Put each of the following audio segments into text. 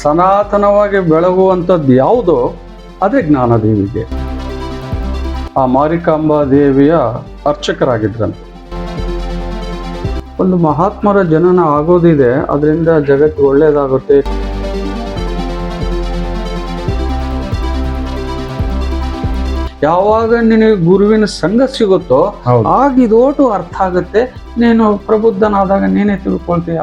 ಸನಾತನವಾಗಿ ಬೆಳಗುವಂಥದ್ದು ಯಾವುದೋ ಅದೇ ಜ್ಞಾನದೇವಿಗೆ. ಆ ಮಾರಿಕಾಂಬಾ ದೇವಿಯ ಅರ್ಚಕರಾಗಿದ್ರಂತೆ. ಒಂದು ಮಹಾತ್ಮರ ಜನನ ಆಗೋದಿದೆ, ಅದರಿಂದ ಜಗತ್ತು ಒಳ್ಳೇದಾಗುತ್ತೆ. ಯಾವಾಗ ನಿನಗೆ ಗುರುವಿನ ಸಂಘ ಸಿಗುತ್ತೋ ಆಗ ಇದೋಟು ಅರ್ಥ ಆಗುತ್ತೆ. ನೀನು ಪ್ರಬುದ್ಧನಾದಾಗ ನೀನೇ ತಿಳ್ಕೊಳ್ತೀಯ.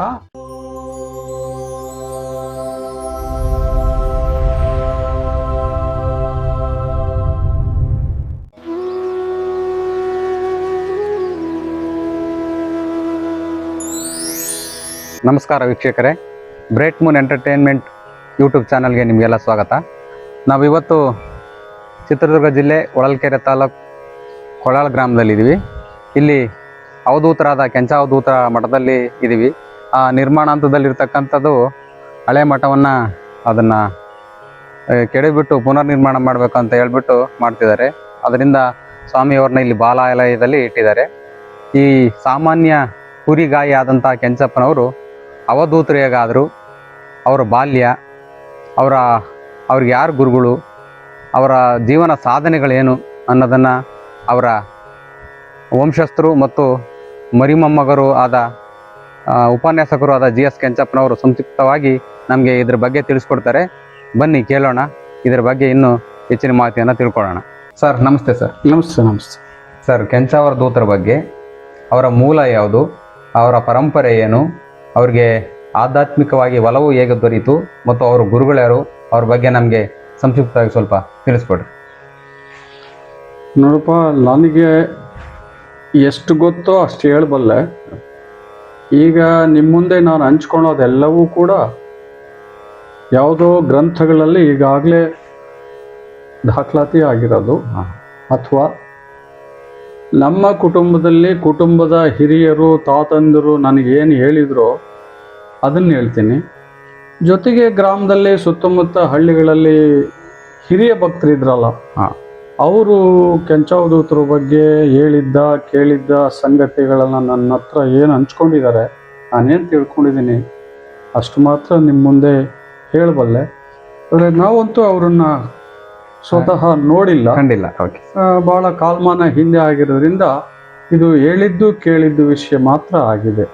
ನಮಸ್ಕಾರ ವೀಕ್ಷಕರೇ, ಬ್ರೈಟ್ ಮೂನ್ ಎಂಟರ್ಟೈನ್ಮೆಂಟ್ ಯೂಟ್ಯೂಬ್ ಚಾನಲ್ಗೆ ನಿಮಗೆಲ್ಲ ಸ್ವಾಗತ. ನಾವಿವತ್ತು ಚಿತ್ರದುರ್ಗ ಜಿಲ್ಲೆ ಹೊಳಲ್ಕೆರೆ ತಾಲೂಕು ಕೊಳಾಳ ಗ್ರಾಮದಲ್ಲಿದ್ದೀವಿ. ಇಲ್ಲಿ ಅವಧೂತರಾದ ಕೆಂಚಾವಧೂತರ ಮಠದಲ್ಲಿ ಇದ್ದೀವಿ. ಆ ನಿರ್ಮಾಣ ಹಂತದಲ್ಲಿರ್ತಕ್ಕಂಥದ್ದು ಹಳೆ ಮಠವನ್ನು ಅದನ್ನು ಕೆಡವಿಬಿಟ್ಟು ಪುನರ್ ನಿರ್ಮಾಣ ಮಾಡಬೇಕು ಅಂತ ಹೇಳ್ಬಿಟ್ಟು ಮಾಡ್ತಿದ್ದಾರೆ. ಅದರಿಂದ ಸ್ವಾಮಿಯವ್ರನ್ನ ಇಲ್ಲಿ ಬಾಲಾಲಯದಲ್ಲಿ ಇಟ್ಟಿದ್ದಾರೆ. ಈ ಸಾಮಾನ್ಯ ಕುರಿಗಾಯಿ ಆದಂಥ ಕೆಂಚಪ್ಪನವರು ಅವಧೂತರು ಹೇಗಾದರು, ಅವರ ಬಾಲ್ಯ, ಅವ್ರಿಗೆ ಯಾರು ಗುರುಗಳು, ಅವರ ಜೀವನ ಸಾಧನೆಗಳೇನು ಅನ್ನೋದನ್ನು ಅವರ ವಂಶಸ್ಥರು ಮತ್ತು ಮರಿಮೊಮ್ಮಗರು ಆದ ಉಪನ್ಯಾಸಕರು ಆದ ಜಿ ಎಸ್ ಕೆಂಚಪ್ಪನವರು ಸಂಕ್ಷಿಪ್ತವಾಗಿ ನಮಗೆ ಇದ್ರ ಬಗ್ಗೆ ತಿಳಿಸ್ಕೊಡ್ತಾರೆ. ಬನ್ನಿ ಕೇಳೋಣ, ಇದರ ಬಗ್ಗೆ ಇನ್ನೂ ಹೆಚ್ಚಿನ ಮಾಹಿತಿಯನ್ನು ತಿಳ್ಕೊಳ್ಳೋಣ. ಸರ್ ನಮಸ್ತೆ. ಸರ್ ನಮಸ್ತೆ. ಸರ್, ಕೆಂಚಾವಧೂತರ ಬಗ್ಗೆ ಅವರ ಮೂಲ ಯಾವುದು, ಅವರ ಪರಂಪರೆ ಏನು, ಅವ್ರಿಗೆ ಆಧ್ಯಾತ್ಮಿಕವಾಗಿ ಒಲವು ಹೇಗೆ ದೊರೀತು ಮತ್ತು ಅವರು ಗುರುಗಳ್ಯಾರು, ಅವ್ರ ಬಗ್ಗೆ ನಮಗೆ ಸಂಕ್ಷಿಪ್ತವಾಗಿ ಸ್ವಲ್ಪ ತಿಳಿಸ್ಕೊಡ್ರಿ. ನೋಡಪ್ಪ, ನನಗೆ ಎಷ್ಟು ಗೊತ್ತೋ ಅಷ್ಟು ಹೇಳಬಲ್ಲೆ. ಈಗ ನಿಮ್ಮ ಮುಂದೆ ನಾನು ಹಂಚ್ಕೊಳ್ಳೋದೆಲ್ಲವೂ ಕೂಡ ಯಾವುದೋ ಗ್ರಂಥಗಳಲ್ಲಿ ಈಗಾಗಲೇ ದಾಖಲಾತಿ ಆಗಿರೋದು, ಅಥವಾ ನಮ್ಮ ಕುಟುಂಬದ ಹಿರಿಯರು ತಾತಂದಿರು ನನಗೇನು ಹೇಳಿದ್ರು ಅದನ್ನು ಹೇಳ್ತೀನಿ. ಜೊತೆಗೆ ಗ್ರಾಮದಲ್ಲಿ ಸುತ್ತಮುತ್ತ ಹಳ್ಳಿಗಳಲ್ಲಿ ಹಿರಿಯ ಭಕ್ತರಿದ್ರಲ್ಲ, ಅವರು ಕೆಂಚಾವಧೂತರ ಬಗ್ಗೆ ಕೇಳಿದ್ದ ಸಂಗತಿಗಳನ್ನು ನನ್ನ ಹತ್ರ ಏನು ಹಂಚ್ಕೊಂಡಿದ್ದಾರೆ, ನಾನೇನು ತಿಳ್ಕೊಂಡಿದ್ದೀನಿ ಅಷ್ಟು ಮಾತ್ರ ನಿಮ್ಮ ಮುಂದೆ ಹೇಳಬಲ್ಲೆ. ನಾವಂತೂ ಅವರನ್ನು ಸ್ವತಃ ನೋಡಿಲ್ಲ, ಕಂಡಿಲ್ಲ. ಭಾಳ ಕಾಲಮಾನ ಹಿಂದೆ ಆಗಿರೋದ್ರಿಂದ ಇದು ಹೇಳಿದ್ದು ಕೇಳಿದ್ದು ವಿಷಯ ಮಾತ್ರ ಆಗಿದೆ.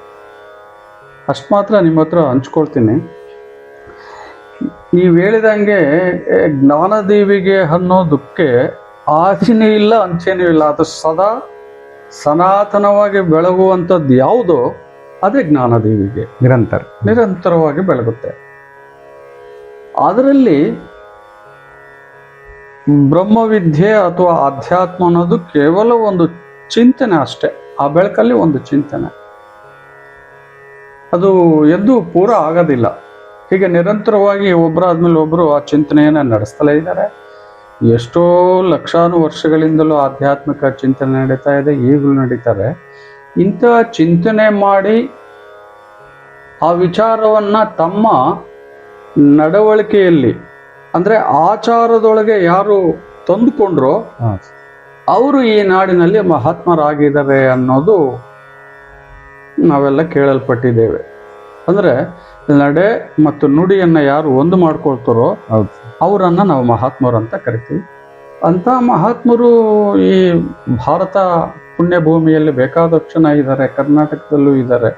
ಅಷ್ಟು ಮಾತ್ರ ನಿಮ್ಮ ಹತ್ರ ಹಂಚ್ಕೊಳ್ತೀನಿ. ನೀವು ಹೇಳಿದಂಗೆ ಜ್ಞಾನದೇವಿಗೆ ಅನ್ನೋದಕ್ಕೆ ಆಚೆನೂ ಇಲ್ಲ ಅಂಚೆನೂ ಇಲ್ಲ. ಅದು ಸದಾ ಸನಾತನವಾಗಿ ಬೆಳಗುವಂಥದ್ದು ಯಾವುದೋ ಅದೇ ಜ್ಞಾನದೇವಿಗೆ ನಿರಂತರವಾಗಿ ಬೆಳಗುತ್ತೆ. ಅದರಲ್ಲಿ ಬ್ರಹ್ಮವಿದ್ಯೆ ಅಥವಾ ಅಧ್ಯಾತ್ಮ ಅನ್ನೋದು ಕೇವಲ ಒಂದು ಚಿಂತನೆ ಅಷ್ಟೇ. ಆ ಬೆಳಕಲ್ಲಿ ಒಂದು ಚಿಂತನೆ, ಅದು ಎಂದೂ ಪೂರ ಆಗೋದಿಲ್ಲ. ಹೀಗೆ ನಿರಂತರವಾಗಿ ಒಬ್ಬರಾದ್ಮೇಲೆ ಒಬ್ಬರು ಆ ಚಿಂತನೆಯನ್ನು ನಡೆಸ್ತಲೇ ಇದ್ದಾರೆ. ಎಷ್ಟೋ ಲಕ್ಷಾನು ವರ್ಷಗಳಿಂದಲೂ ಆಧ್ಯಾತ್ಮಿಕ ಚಿಂತನೆ ನಡೀತಾ ಇದೆ, ಈಗಲೂ ನಡೀತಾರೆ. ಇಂಥ ಚಿಂತನೆ ಮಾಡಿ ಆ ವಿಚಾರವನ್ನು ತಮ್ಮ ನಡವಳಿಕೆಯಲ್ಲಿ ಅಂದರೆ ಆಚಾರದೊಳಗೆ ಯಾರು ತಂದುಕೊಂಡ್ರೋ ಅವರು ಈ ನಾಡಿನಲ್ಲಿ ಮಹಾತ್ಮರಾಗಿದ್ದಾರೆ ಅನ್ನೋದು ನಾವೆಲ್ಲ ಕೇಳಲ್ಪಟ್ಟಿದ್ದೇವೆ. ಅಂದರೆ ನಡೆ ಮತ್ತು ನುಡಿಯನ್ನು ಯಾರು ಒಂದು ಮಾಡ್ಕೊಳ್ತಾರೋ ಅವರನ್ನು ನಾವು ಮಹಾತ್ಮರು ಅಂತ ಕರಿತೀವಿ. ಅಂಥ ಮಹಾತ್ಮರು ಈ ಭಾರತ ಪುಣ್ಯ ಭೂಮಿಯಲ್ಲಿ ಬೇಕಾದಷ್ಟು ಜನ ಇದ್ದಾರೆ, ಕರ್ನಾಟಕದಲ್ಲೂ ಇದ್ದಾರೆ.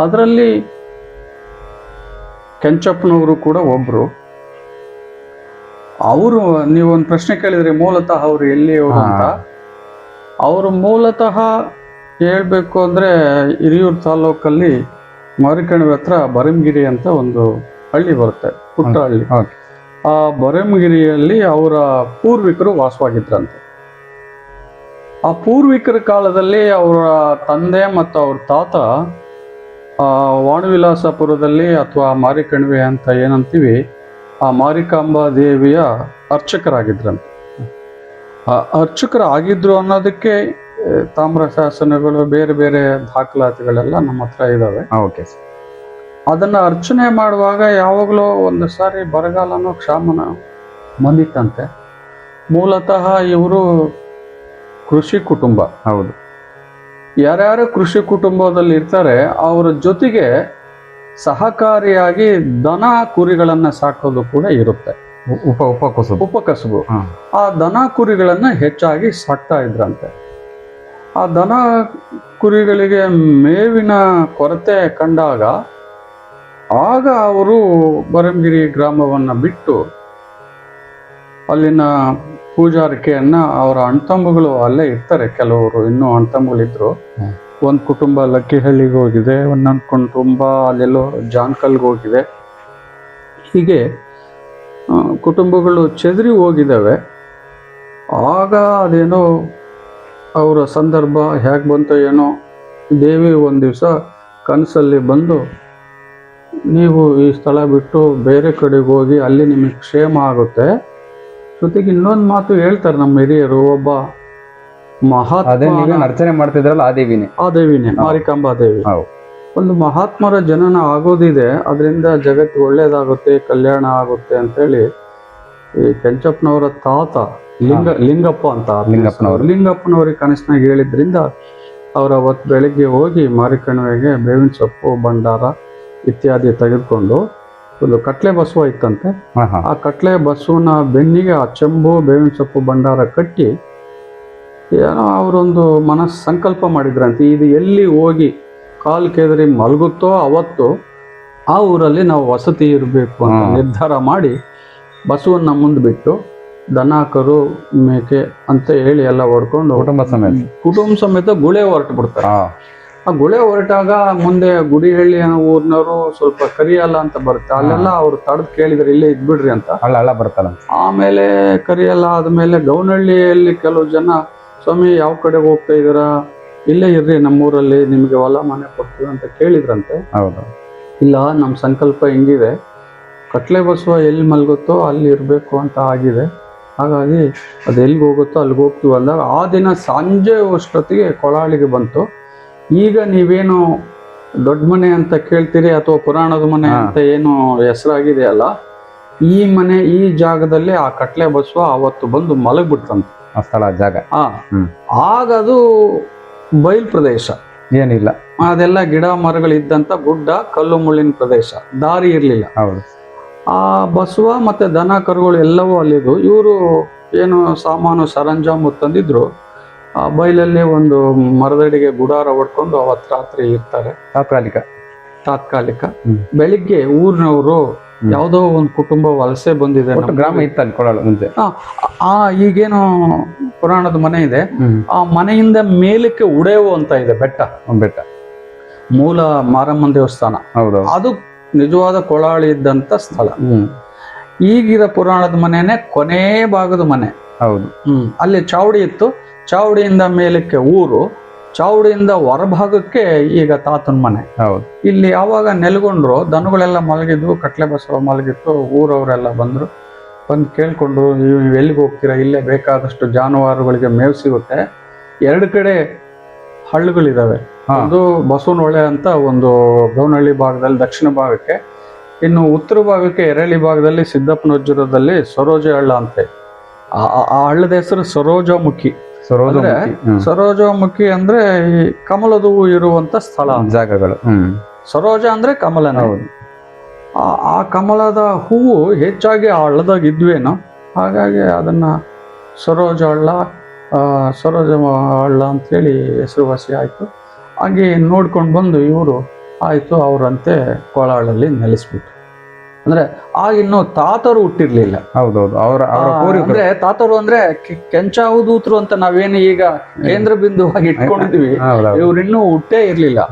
ಅದರಲ್ಲಿ ಕೆಂಚಪ್ಪನವರು ಕೂಡ ಒಬ್ಬರು. ಅವರು, ನೀವೊಂದು ಪ್ರಶ್ನೆ ಕೇಳಿದ್ರಿ ಮೂಲತಃ ಅವರು ಎಲ್ಲಿಯವರು ಅಂತ. ಅವರು ಮೂಲತಃ ಹೇಳ್ಬೇಕು ಅಂದರೆ ಹಿರಿಯೂರು ತಾಲೂಕಲ್ಲಿ ಮಾರಿಕಣಿವೆ ಹತ್ರ ಬರೆಮಗಿರಿ ಅಂತ ಒಂದು ಹಳ್ಳಿ ಬರುತ್ತೆ, ಪುಟ್ಟ ಹಳ್ಳಿ. ಆ ಬರೆಮಗಿರಿಯಲ್ಲಿ ಅವರ ಪೂರ್ವಿಕರು ವಾಸವಾಗಿದ್ರಂತೆ. ಆ ಪೂರ್ವಿಕರ ಕಾಲದಲ್ಲಿ ಅವರ ತಂದೆ ಮತ್ತು ಅವ್ರ ತಾತ ವಾಣವಿಲಾಸಪುರದಲ್ಲಿ ಅಥವಾ ಮಾರಿಕಣಿವೆ ಅಂತ ಏನಂತೀವಿ, ಆ ಮಾರಿಕಾಂಬಾ ದೇವಿಯ ಅರ್ಚಕರಾಗಿದ್ರಂತೆ. ಆ ಅರ್ಚಕರಾಗಿದ್ರು ಅನ್ನೋದಕ್ಕೆ ತಾಮ್ರ ಶಾಸನಗಳು, ಬೇರೆ ಬೇರೆ ದಾಖಲಾತಿಗಳೆಲ್ಲ ನಮ್ಮ ಹತ್ರ ಇದ್ದಾವೆ. ಅದನ್ನು ಅರ್ಚನೆ ಮಾಡುವಾಗ ಯಾವಾಗಲೂ ಒಂದು ಸಾರಿ ಬರಗಾಲನೋ ಕ್ಷಾಮನ ಬಂದಿತ್ತಂತೆ. ಮೂಲತಃ ಇವರು ಕೃಷಿ ಕುಟುಂಬ. ಯಾರ್ಯಾರು ಕೃಷಿ ಕುಟುಂಬದಲ್ಲಿ ಇರ್ತಾರೆ ಅವರ ಜೊತೆಗೆ ಸಹಕಾರಿಯಾಗಿ ದನ ಕುರಿಗಳನ್ನ ಸಾಕೋದು ಕೂಡ ಇರುತ್ತೆ. ಉಪಕಸುಬು. ಉಪಕಸುಬು. ಹಾ. ಆ ದನ ಕುರಿಗಳನ್ನ ಹೆಚ್ಚಾಗಿ ಸಾಕ್ತಾ ಇದ್ರಂತೆ. ಆ ದನ ಕುರಿಗಳಿಗೆ ಮೇವಿನ ಕೊರತೆ ಕಂಡಾಗ ಆಗ ಅವರು ಬರಂಗಿರಿ ಗ್ರಾಮವನ್ನ ಬಿಟ್ಟು ಅಲ್ಲಿನ ಪೂಜಾರಿಕೆಯನ್ನ, ಅವರ ಅಣ್ತಂಬುಗಳು ಅಲ್ಲೇ ಇರ್ತಾರೆ, ಕೆಲವರು ಇನ್ನೂ ಅಣ್ತಂಬುಗಳಿದ್ರು. ಒಂದು ಕುಟುಂಬ ಲಕ್ಕಿಹಳ್ಳಿಗೆ ಹೋಗಿದೆ, ಒಂದೊಂದು ಕುಟುಂಬ ಅಲ್ಲೆಲ್ಲೋ ಜಾನ್ಕಲ್ಗೆ ಹೋಗಿದೆ. ಹೀಗೆ ಕುಟುಂಬಗಳು ಚೆದರಿ ಹೋಗಿದ್ದಾವೆ. ಆಗ ಅದೇನೋ ಅವರ ಸಂದರ್ಭ ಹೇಗೆ ಬಂತೋ ಏನೋ, ದೇವಿ ಒಂದು ದಿವಸ ಕನಸಲ್ಲಿ ಬಂದು, ನೀವು ಈ ಸ್ಥಳ ಬಿಟ್ಟು ಬೇರೆ ಕಡೆಗೆ ಹೋಗಿ ಅಲ್ಲಿ ನಿಮಗೆ ಕ್ಷೇಮ ಆಗುತ್ತೆ. ಜೊತೆಗೆ ಇನ್ನೊಂದು ಮಾತು ಹೇಳ್ತಾರೆ ನಮ್ಮ ಹಿರಿಯರು, ಒಬ್ಬ ಮಹಾತ್ಮ ಅರ್ಚನೆ ಮಾಡ್ತಿದ್ರಲ್ಲ ಆ ದೇವಿನೇ, ಆ ದೇವಿನೇ ಮಾರಿಕಾಂಬಾ ದೇವಿ. ಒಂದು ಮಹಾತ್ಮರ ಜನನ ಆಗೋದಿದೆ, ಅದರಿಂದ ಜಗತ್ತು ಒಳ್ಳೇದಾಗುತ್ತೆ, ಕಲ್ಯಾಣ ಆಗುತ್ತೆ ಅಂತೇಳಿ ಈ ಕೆಂಚಪ್ಪನವರ ತಾತ ಲಿಂಗಪ್ಪ ಅಂತ, ಲಿಂಗಪ್ಪನವ್ರಿಗೆ ಕನಸಿನಾಗ ಹೇಳಿದ್ರಿಂದ ಅವರ ಅವತ್ತು ಬೆಳಿಗ್ಗೆ ಹೋಗಿ ಮಾರಿಕಣಿವೆಗೆ ಬೇವಿನ ಸೊಪ್ಪು, ಭಂಡಾರ ಇತ್ಯಾದಿ ತೆಗೆದುಕೊಂಡು, ಒಂದು ಕಟ್ಲೆ ಬಸವ ಇತ್ತಂತೆ, ಆ ಕಟ್ಲೆ ಬಸವನ ಬೆನ್ನಿಗೆ ಆ ಚೆಂಬು, ಬೇವಿನ ಸೊಪ್ಪು, ಭಂಡಾರ ಕಟ್ಟಿ ಏನೋ ಅವರೊಂದು ಮನಸ್ಸು ಸಂಕಲ್ಪ ಮಾಡಿದ್ರಂತೆ, ಇದು ಎಲ್ಲಿ ಹೋಗಿ ಕಾಲು ಕೆದರಿ ಮಲಗುತ್ತೋ ಅವತ್ತು ಆ ಊರಲ್ಲಿ ನಾವು ವಸತಿ ಇರಬೇಕು ಅಂತ ನಿರ್ಧಾರ ಮಾಡಿ ಬಸವನ್ನ ಮುಂದೆ ಬಿಟ್ಟು ದನ ಕರು ಮೇಕೆ ಅಂತ ಹೇಳಿ ಎಲ್ಲ ಹೊಡ್ಕೊಂಡು ಕುಟುಂಬ ಸಮೇತ ಗುಳೆ ಹೊರಟು ಬಿಡ್ತಾರೆ. ಆ ಗುಳೆ ಹೊರಟಾಗ ಮುಂದೆ ಗುಡಿಹಳ್ಳಿ ಅನ್ನೋ ಊರಿನವರು ಸ್ವಲ್ಪ ಕರಿಯಲ್ಲ ಅಂತ ಬರುತ್ತೆ, ಅಲ್ಲೆಲ್ಲ ಅವ್ರು ತಡೆದು ಕೇಳಿದ್ರೆ ಇಲ್ಲೇ ಇದ್ಬಿಡ್ರಿ ಅಂತ, ಹಳ್ಳ ಬರ್ತಾರ. ಆಮೇಲೆ ಕರಿಯಲ್ಲ ಆದ್ಮೇಲೆ ಗೌನಹಳ್ಳಿಯಲ್ಲಿ ಕೆಲವು ಜನ, ಸ್ವಾಮಿ ಯಾವ ಕಡೆಗೆ ಹೋಗ್ತಾ ಇದ್ದೀರಾ, ಇಲ್ಲೇ ಇರ್ರಿ ನಮ್ಮೂರಲ್ಲಿ, ನಿಮ್ಗೆ ಹೊಲ ಮನೆ ಕೊಡ್ತೀವಿ ಅಂತ ಕೇಳಿದ್ರಂತೆ. ಹೌದು. ಇಲ್ಲ, ನಮ್ಮ ಸಂಕಲ್ಪ ಹಿಂಗಿದೆ, ಕಟ್ಲೆ ಬಸವ ಎಲ್ಲಿ ಮಲಗುತ್ತೋ ಅಲ್ಲಿ ಇರಬೇಕು ಅಂತ ಆಗಿದೆ, ಹಾಗಾಗಿ ಅದು ಎಲ್ಲಿಗೆ ಹೋಗುತ್ತೋ ಅಲ್ಲಿಗೆ ಹೋಗ್ತೀವಿ ಅಂದಾಗ ಆ ದಿನ ಸಂಜೆ ಅಷ್ಟೊತ್ತಿಗೆ ಕೊಳಾಳಿಗೆ ಬಂತು. ಈಗ ನೀವೇನು ದೊಡ್ಡ ಮನೆ ಅಂತ ಕೇಳ್ತೀರಿ ಅಥವಾ ಪುರಾಣದ ಮನೆ ಅಂತ ಏನು ಹೆಸರಾಗಿದೆಯಲ್ಲ, ಈ ಮನೆ ಈ ಜಾಗದಲ್ಲಿ ಆ ಕಟ್ಲೆ ಬಸವ ಅವತ್ತು ಬಂದು ಮಲಗ್ಬಿಡ್ತಂತೆ ಆ ಸ್ಥಳ ಜಾಗ. ಆಗ ಅದು ಬಯಲು ಪ್ರದೇಶ, ಏನಿಲ್ಲ, ಅದೆಲ್ಲ ಗಿಡ ಮರಗಳಿದ್ದಂತ ಗುಡ್ಡ, ಕಲ್ಲು ಮುಳ್ಳಿನ ಪ್ರದೇಶ, ದಾರಿ ಇರ್ಲಿಲ್ಲ. ಹೌದು. ಆ ಬಸವ ಮತ್ತೆ ದನ ಕರುಗಳು ಎಲ್ಲವೂ ಅಲ್ಲಿದ್ದು, ಇವರು ಏನು ಸಾಮಾನು ಸರಂಜಾಮು ತಂದಿದ್ರು, ಆ ಬೈಲಲ್ಲಿ ಒಂದು ಮರದಡಿಗೆ ಗುಡಾರ ಹೊಡ್ಕೊಂಡು ಅವತ್ತು ರಾತ್ರಿ ಇರ್ತಾರೆ. ತಾತ್ಕಾಲಿಕ. ಬೆಳಿಗ್ಗೆ ಊರಿನವರು ಯಾವುದೋ ಒಂದು ಕುಟುಂಬ ವಲಸೆ ಬಂದಿದೆ, ಗ್ರಾಮ ಇತ್ತು ಅಲ್ಲಿ ಕೊಳಲು ಮುಂಚೆ. ಈಗೇನು ಪುರಾಣದ ಮನೆ ಇದೆ, ಆ ಮನೆಯಿಂದ ಮೇಲಕ್ಕೆ ಉಡೇವು ಅಂತ ಇದೆ, ಬೆಟ್ಟ ಮೂಲ ಮಾರಮ್ಮನ ದೇವಸ್ಥಾನ. ಅದು ನಿಜವಾದ ಕೊಳಾಳಿ ಇದ್ದಂತ ಸ್ಥಳ. ಈಗಿರೋ ಪುರಾಣದ ಮನೆನೇ ಕೊನೆ ಭಾಗದ ಮನೆ. ಹೌದು. ಅಲ್ಲಿ ಚಾವಡಿ ಇತ್ತು, ಚಾವಡಿಯಿಂದ ಮೇಲಕ್ಕೆ ಊರು, ಚಾವಡಿಯಿಂದ ಹೊರಭಾಗಕ್ಕೆ ಈಗ ತಾತನ ಮನೆ. ಹೌದು. ಇಲ್ಲಿ ಯಾವಾಗ ನೆಲೆಗೊಂಡ್ರು, ದನಗಳೆಲ್ಲ ಮಲಗಿದ್ವು, ಕಟ್ಲೆ ಬಸವ ಮಲಗಿತ್ತು, ಊರವರೆಲ್ಲ ಬಂದ್ರು, ಬಂದು ಕೇಳ್ಕೊಂಡು, ನೀವು ಎಲ್ಲಿಗೆ ಹೋಗ್ತೀರಾ, ಇಲ್ಲೇ ಬೇಕಾದಷ್ಟು ಜಾನುವಾರುಗಳಿಗೆ ಮೇವು ಸಿಗುತ್ತೆ, ಎರಡು ಕಡೆ ಹಳ್ಳಿಗಳಿದಾವೆ, ಒಂದು ಬಸವನಹೊಳೆ ಅಂತ ಒಂದು ಗೌನಹಳ್ಳಿ ಭಾಗದಲ್ಲಿ ದಕ್ಷಿಣ ಭಾಗಕ್ಕೆ, ಇನ್ನು ಉತ್ತರ ಭಾಗಕ್ಕೆ ಎರಳಿ ಭಾಗದಲ್ಲಿ ಸಿದ್ದಪ್ಪನಜ್ಜುರದಲ್ಲಿ ಸರೋಜ ಹಳ್ಳ ಅಂತೆ. ಆ ಹಳ್ಳದ ಹೆಸರು ಸರೋಜಮುಖಿ. ಸರೋಜಮುಖಿ ಅಂದ್ರೆ ಈ ಕಮಲದ ಹೂವು ಇರುವಂತ ಸ್ಥಳ, ಜಾಗಗಳು. ಸರೋಜ ಅಂದ್ರೆ ಕಮಲನ. ಆ ಕಮಲದ ಹೂವು ಹೆಚ್ಚಾಗಿ ಆ ಹಳ್ಳದಾಗ ಇದ್ವೇನೋ, ಹಾಗಾಗಿ ಅದನ್ನ ಸರೋಜ ಹಳ್ಳ, ಸರೋಜ ಹಳ್ಳ ಅಂತೇಳಿ ಹೆಸರುವಾಸಿ ಆಯ್ತು. ಹಾಗೆ ನೋಡ್ಕೊಂಡು ಬಂದು ಇವರು ಆಯ್ತು ಅವರಂತೆ ಕೊಳಾಳಲ್ಲಿ ನೆಲೆಸ್ಬಿಟ್ರು. ಅಂದ್ರೆ ಆಗಿನ್ನು ತಾತರು ಹುಟ್ಟಿರ್ಲಿಲ್ಲ. ಹೌದೌದು. ಅಂದ್ರೆ ತಾತರು ಅಂದ್ರೆ ಕೆಂಚಾವಧೂತರು ಅಂತ ನಾವೇನು ಈಗ ಕೇಂದ್ರ ಬಿಂದುವಾಗಿ ಇಟ್ಕೊಂಡಿದ್ವಿ, ಇವ್ರು ಇನ್ನೂ ಹುಟ್ಟೇ ಇರ್ಲಿಲ್ಲ.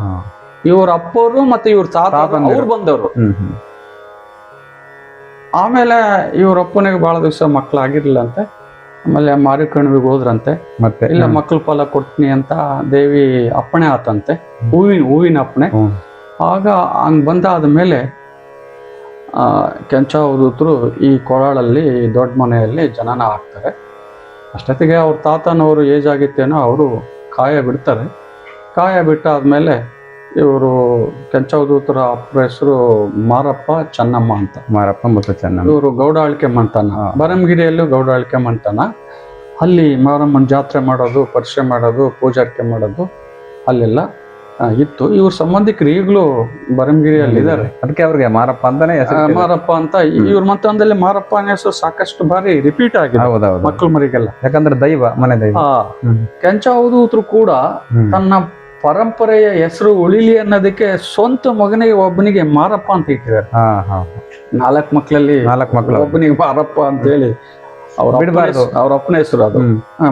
ಇವ್ರ ಅಪ್ಪವರು ಮತ್ತೆ ಇವ್ರ ತಾತ ಅವ್ರು ಬಂದವರು. ಆಮೇಲೆ ಇವ್ರ ಅಪ್ಪನಿಗೆ ಬಹಳ ದಿವಸ ಮಕ್ಕಳಾಗಿರ್ಲಿಲ್ಲ ಅಂತೆ. ಆಮೇಲೆ ಮಾರಿಕಣಿವೆಗೆ ಹೋದ್ರಂತೆ, ಮತ್ತೆ ಇಲ್ಲ ಮಕ್ಕಳ ಫಲ ಕೊಡ್ತೀನಿ ಅಂತ ದೇವಿ ಅಪ್ಪಣೆ ಆತಂತೆ, ಹೂವಿನ ಅಪ್ಪಣೆ. ಆಗ ಹಂಗ್ ಬಂದಾದ ಮೇಲೆ ಕೆಂಚಾವಧೂತರು ಈ ಕೊಳಾಳಲ್ಲಿ ದೊಡ್ಡ ಮನೆಯಲ್ಲಿ ಜನನ ಆಗ್ತಾರೆ. ಅಷ್ಟೊತ್ತಿಗೆ ಅವ್ರ ತಾತನವರು ಏಜ್ ಆಗಿತ್ತೇನೋ, ಅವರು ಕಾಯ ಬಿಡ್ತಾರೆ. ಕಾಯ ಬಿಟ್ಟಾದ್ಮೇಲೆ ಇವರು ಕೆಂಚಾವಧೂತರ ಅಪ್ಪರ ಹೆಸರು ಮಾರಪ್ಪ ಚೆನ್ನಮ್ಮ ಅಂತ. ಮಾರಪ್ಪ ಮತ್ತು ಚೆನ್ನಮ್ಮ. ಇವರು ಗೌಡಾಳಿಕೆ ಮಂಟನ, ಬರಂಗಿರಿಯಲ್ಲೂ ಗೌಡಾಳಿಕೆ ಮಂಟನ. ಅಲ್ಲಿ ಮಾರಮ್ಮನ ಜಾತ್ರೆ ಮಾಡೋದು, ಪರಿಚಯ ಮಾಡೋದು, ಪೂಜಾರಿಕೆ ಮಾಡೋದು ಅಲ್ಲೆಲ್ಲ ಇತ್ತು. ಇವ್ರ ಸಂಬಂಧಿಕರು ಈಗಲೂ ಬರಂಗಿರಿಯಲ್ಲಿ ಇದ್ದಾರೆ. ಅದಕ್ಕೆ ಅವ್ರಿಗೆ ಮಾರಪ್ಪ ಅಂತಾನೆ ಹೆಸರು. ಮಾರಪ್ಪ ಅಂತ ಇವ್ರ ಮತ್ತೊಂದಲ್ಲಿ ಮಾರಪ್ಪ ಅನ್ನೋ ಹೆಸರು ಸಾಕಷ್ಟು ಬಾರಿ ರಿಪೀಟ್ ಆಗಿದೆ ಹೌದೌದು. ಮಕ್ಕಳ ಮರಿಗೆಲ್ಲ. ಯಾಕಂದ್ರೆ ದೈವ, ಮನೆ ದೈವ. ಕೆಂಚ ಅವಧೂತರು ಕೂಡ ತನ್ನ ಪರಂಪರೆಯ ಹೆಸರು ಉಳಿಲಿ ಅನ್ನೋದಕ್ಕೆ ಸ್ವಂತ ಮಗನಿಗೆ ಒಬ್ಬನಿಗೆ ಮಾರಪ್ಪ ಅಂತ ಇಟ್ಟಿದ್ದಾರೆ. 4 ಮಕ್ಕಳಲ್ಲಿ 4 ಮಕ್ಕಳು ಒಬ್ಬನಿಗೆ ಮಾರಪ್ಪ ಅಂತ ಹೇಳಿ ಅವ್ರ ಅಪ್ಪನ ಹೆಸರು ಅದು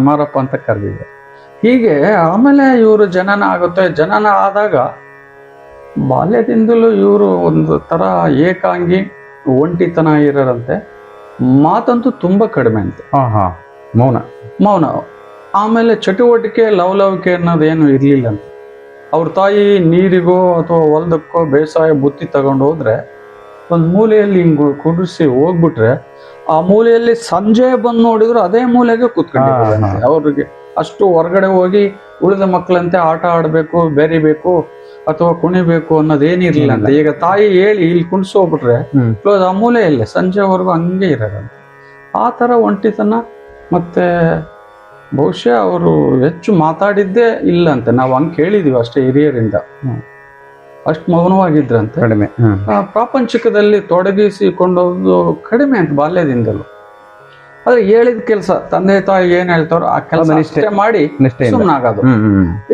ಮಾರಪ್ಪ ಅಂತ ಕರೆದಿದೆ. ಹೀಗೆ ಆಮೇಲೆ ಇವರು ಜನನ ಆಗುತ್ತೆ. ಜನನ ಆದಾಗ ಬಾಲ್ಯದಿಂದಲೂ ಇವರು ಒಂದು ತರ ಏಕಾಂಗಿ, ಒಂಟಿತನ ಇರೋರಂತೆ. ಮಾತಂತೂ ತುಂಬಾ ಕಡಿಮೆ ಅಂತೆ, ಮೌನ. ಆಮೇಲೆ ಚಟುವಟಿಕೆ, ಲವಲವಿಕೆ ಅನ್ನೋದೇನು ಇರ್ಲಿಲ್ಲ ಅಂತ. ಅವ್ರ ತಾಯಿ ನೀರಿಗೋ ಅಥವಾ ಹೊಲದಕ್ಕೋ ಬೇಸಾಯ ಬುತ್ತಿ ತಗೊಂಡು ಹೋದ್ರೆ ಒಂದು ಮೂಲೆಯಲ್ಲಿ ಹಿಂಗ್ ಕುಡಿಸಿ ಹೋಗ್ಬಿಟ್ರೆ ಆ ಮೂಲೆಯಲ್ಲಿ ಸಂಜೆ ಬಂದು ನೋಡಿದ್ರು ಅದೇ ಮೂಲೆಗೆ ಕೂತ್ಕೊಂಡಿದ್ದಾರೆ. ಅವ್ರಿಗೆ ಅಷ್ಟು ಹೊರಗಡೆ ಹೋಗಿ ಉಳಿದ ಮಕ್ಕಳಂತೆ ಆಟ ಆಡ್ಬೇಕು, ಬೆರಿಬೇಕು ಅಥವಾ ಕುಣಿಬೇಕು ಅನ್ನೋದೇನಿರ್ಲಿಲ್ಲ ಅಂತ. ಈಗ ತಾಯಿ ಹೇಳಿ ಇಲ್ಲಿ ಕುಣಿಸಿ ಹೋಗ್ಬಿಟ್ರೆ ಕ್ಲೋಸ್, ಆ ಮೂಲೆಯಲ್ಲೇ ಸಂಜೆವರೆಗೂ ಹಂಗೆ ಇರೋದಂತೆ. ಆ ತರ ಒಂಟಿತನ. ಮತ್ತೆ ಬಹುಶಃ ಅವರು ಹೆಚ್ಚು ಮಾತಾಡಿದ್ದೇ ಇಲ್ಲ ಅಂತೆ. ನಾವು ಹಂಗೆ ಕೇಳಿದೀವಿ ಅಷ್ಟೇ ಹಿರಿಯರಿಂದ. ಅಷ್ಟು ಮೌನವಾಗಿದ್ರಂತೆ. ಕಡಿಮೆ. ಪ್ರಾಪಂಚಿಕದಲ್ಲಿ ತೊಡಗಿಸಿಕೊಂಡೋದು ಕಡಿಮೆ ಅಂತ ಬಾಲ್ಯದಿಂದಲೂ. ಆದ್ರೆ ಹೇಳಿದ ಕೆಲಸ, ತಂದೆ ತಾಯಿ ಏನ್ ಹೇಳ್ತಾರೋ ಆ ಕೆಲಸ ಮಾಡಿ ಸುಮ್ಮನಾಗೋದು.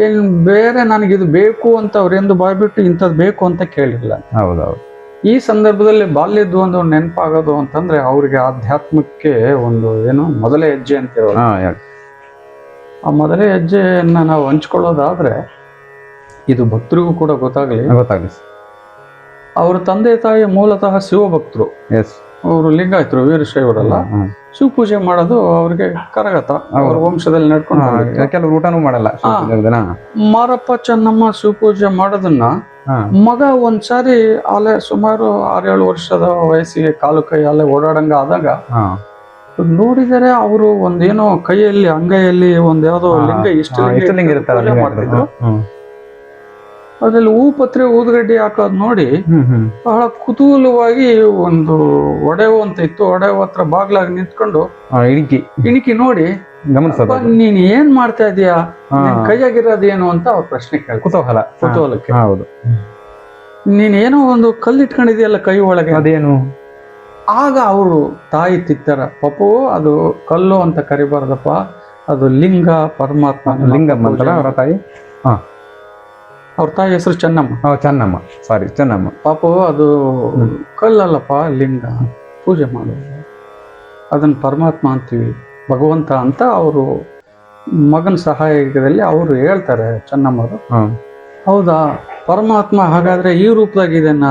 ಏನ್ ಬೇರೆ ನನಗಿದು ಬೇಕು ಅಂತ ಅವ್ರೆಂದು ಬಾಯ್ಬಿಟ್ಟು ಇಂಥದ್ದು ಬೇಕು ಅಂತ ಕೇಳಿಲ್ಲ. ಹೌದೌದು. ಈ ಸಂದರ್ಭದಲ್ಲಿ ಬಾಲ್ಯದ್ದು ಒಂದು ನೆನಪಾಗೋದು ಅಂತಂದ್ರೆ ಅವ್ರಿಗೆ ಆಧ್ಯಾತ್ಮಕ್ಕೆ ಒಂದು ಏನು ಮೊದಲೇ ಹೆಜ್ಜೆ ಅಂತಿರೋದು. ಆ ಮೊದಲೇ ಹೆಜ್ಜೆಯನ್ನ ನಾವು ಹಂಚ್ಕೊಳ್ಳೋದಾದ್ರೆ ಇದು ಭಕ್ತರಿಗೂ ಕೂಡ ಗೊತ್ತಾಗ್ಲಿ. ಅವ್ರ ತಂದೆ ತಾಯಿ ಮೂಲತಃ ಶಿವಭಕ್ತರು. ಅವರು ಲಿಂಗಾಯತರು, ವೀರಶೈವರಲ್ಲ. ಶಿವ ಪೂಜೆ ಮಾಡೋದು ಅವ್ರಿಗೆ ಕರಗತ. ಅವ್ರ ವಂಶದಲ್ಲಿ ನಡ್ಕೊಂಡು ಕೆಲವರು ಊಟನೂ ಮಾಡಲ್ಲ. ಮಾರಪ್ಪ ಚೆನ್ನಮ್ಮ ಶಿವ ಪೂಜೆ ಮಾಡೋದನ್ನ ಮಗ ಒಂದ್ಸಾರಿ ಅಲ್ಲೇ ಸುಮಾರು 6-7 ವರ್ಷದ ವಯಸ್ಸಿಗೆ ಕಾಲು ಕೈ ಅಲ್ಲೇ ಓಡಾಡಂಗ ಆದಾಗ ನೋಡಿದರೆ ಅವರು ಒಂದೇನೋ ಕೈಯಲ್ಲಿ ಅಂಗೈಯಲ್ಲಿ ಒಂದ್ ಯಾವ್ದೋ ಲಿಂಗ ಇಷ್ಟಲಿಂಗ ಮಾಡ್ತಿದ್ರು. ಅದ್ರಲ್ಲಿ ಹೂ ಪತ್ರೆ ಊದ್ಗಡ್ಡಿ ಹಾಕೋದ್ ನೋಡಿ ಬಹಳ ಕುತೂಹಲವಾಗಿ ಒಂದು ಒಡೆವು ಅಂತ ಇತ್ತು. ಒಡೆವು ಹತ್ರ ಬಾಗ್ಲಾಗ ನಿಂತ್ಕೊಂಡು ಇಣಿಕಿ ನೋಡಿ ನೀನ್ ಏನ್ ಮಾಡ್ತಾ ಇದೀಯಾ, ಕೈಯಾಗಿರೋದೇನು ಅಂತ ಅವ್ರ ಪ್ರಶ್ನೆ ಕೇಳಿ ಕುತೂಹಲಕ್ಕೆ. ಹೌದು. ನೀನ್ ಏನೋ ಒಂದು ಕಲ್ಲಿಟ್ಕೊಂಡಿದ್ಯಲ್ಲ ಕೈ ಒಳಗೆ, ಅದೇನು? ಆಗ ಅವರು ತಾಯಿ ತಿಕ್ತಾರ. ಪಪ್ಪು ಅದು ಕಲ್ಲು ಅಂತ ಕರಿಬಾರ್ದಪ್ಪ, ಅದು ಲಿಂಗ, ಪರಮಾತ್ಮ. ಲಿಂಗಮ್ಮ ಅವರ ತಾಯಿ. ಅವ್ರ ತಾಯಿ ಹೆಸರು ಚೆನ್ನಮ್ಮ. ಚೆನ್ನಮ್ಮ. ಪಾಪು ಅದು ಕಲ್ಲಲ್ಲಪ್ಪ, ಲಿಂಗ. ಪೂಜೆ ಮಾಡೋದು ಅದನ್ನ ಪರಮಾತ್ಮ ಅಂತೀವಿ, ಭಗವಂತ ಅಂತ ಅವರು ಮಗನ ಸಹಾಯದಲ್ಲಿ ಅವರು ಹೇಳ್ತಾರೆ ಚೆನ್ನಮ್ಮರು. ಹೌದಾ ಪರಮಾತ್ಮ ಹಾಗಾದ್ರೆ ಈ ರೂಪದಾಗಿದೆನ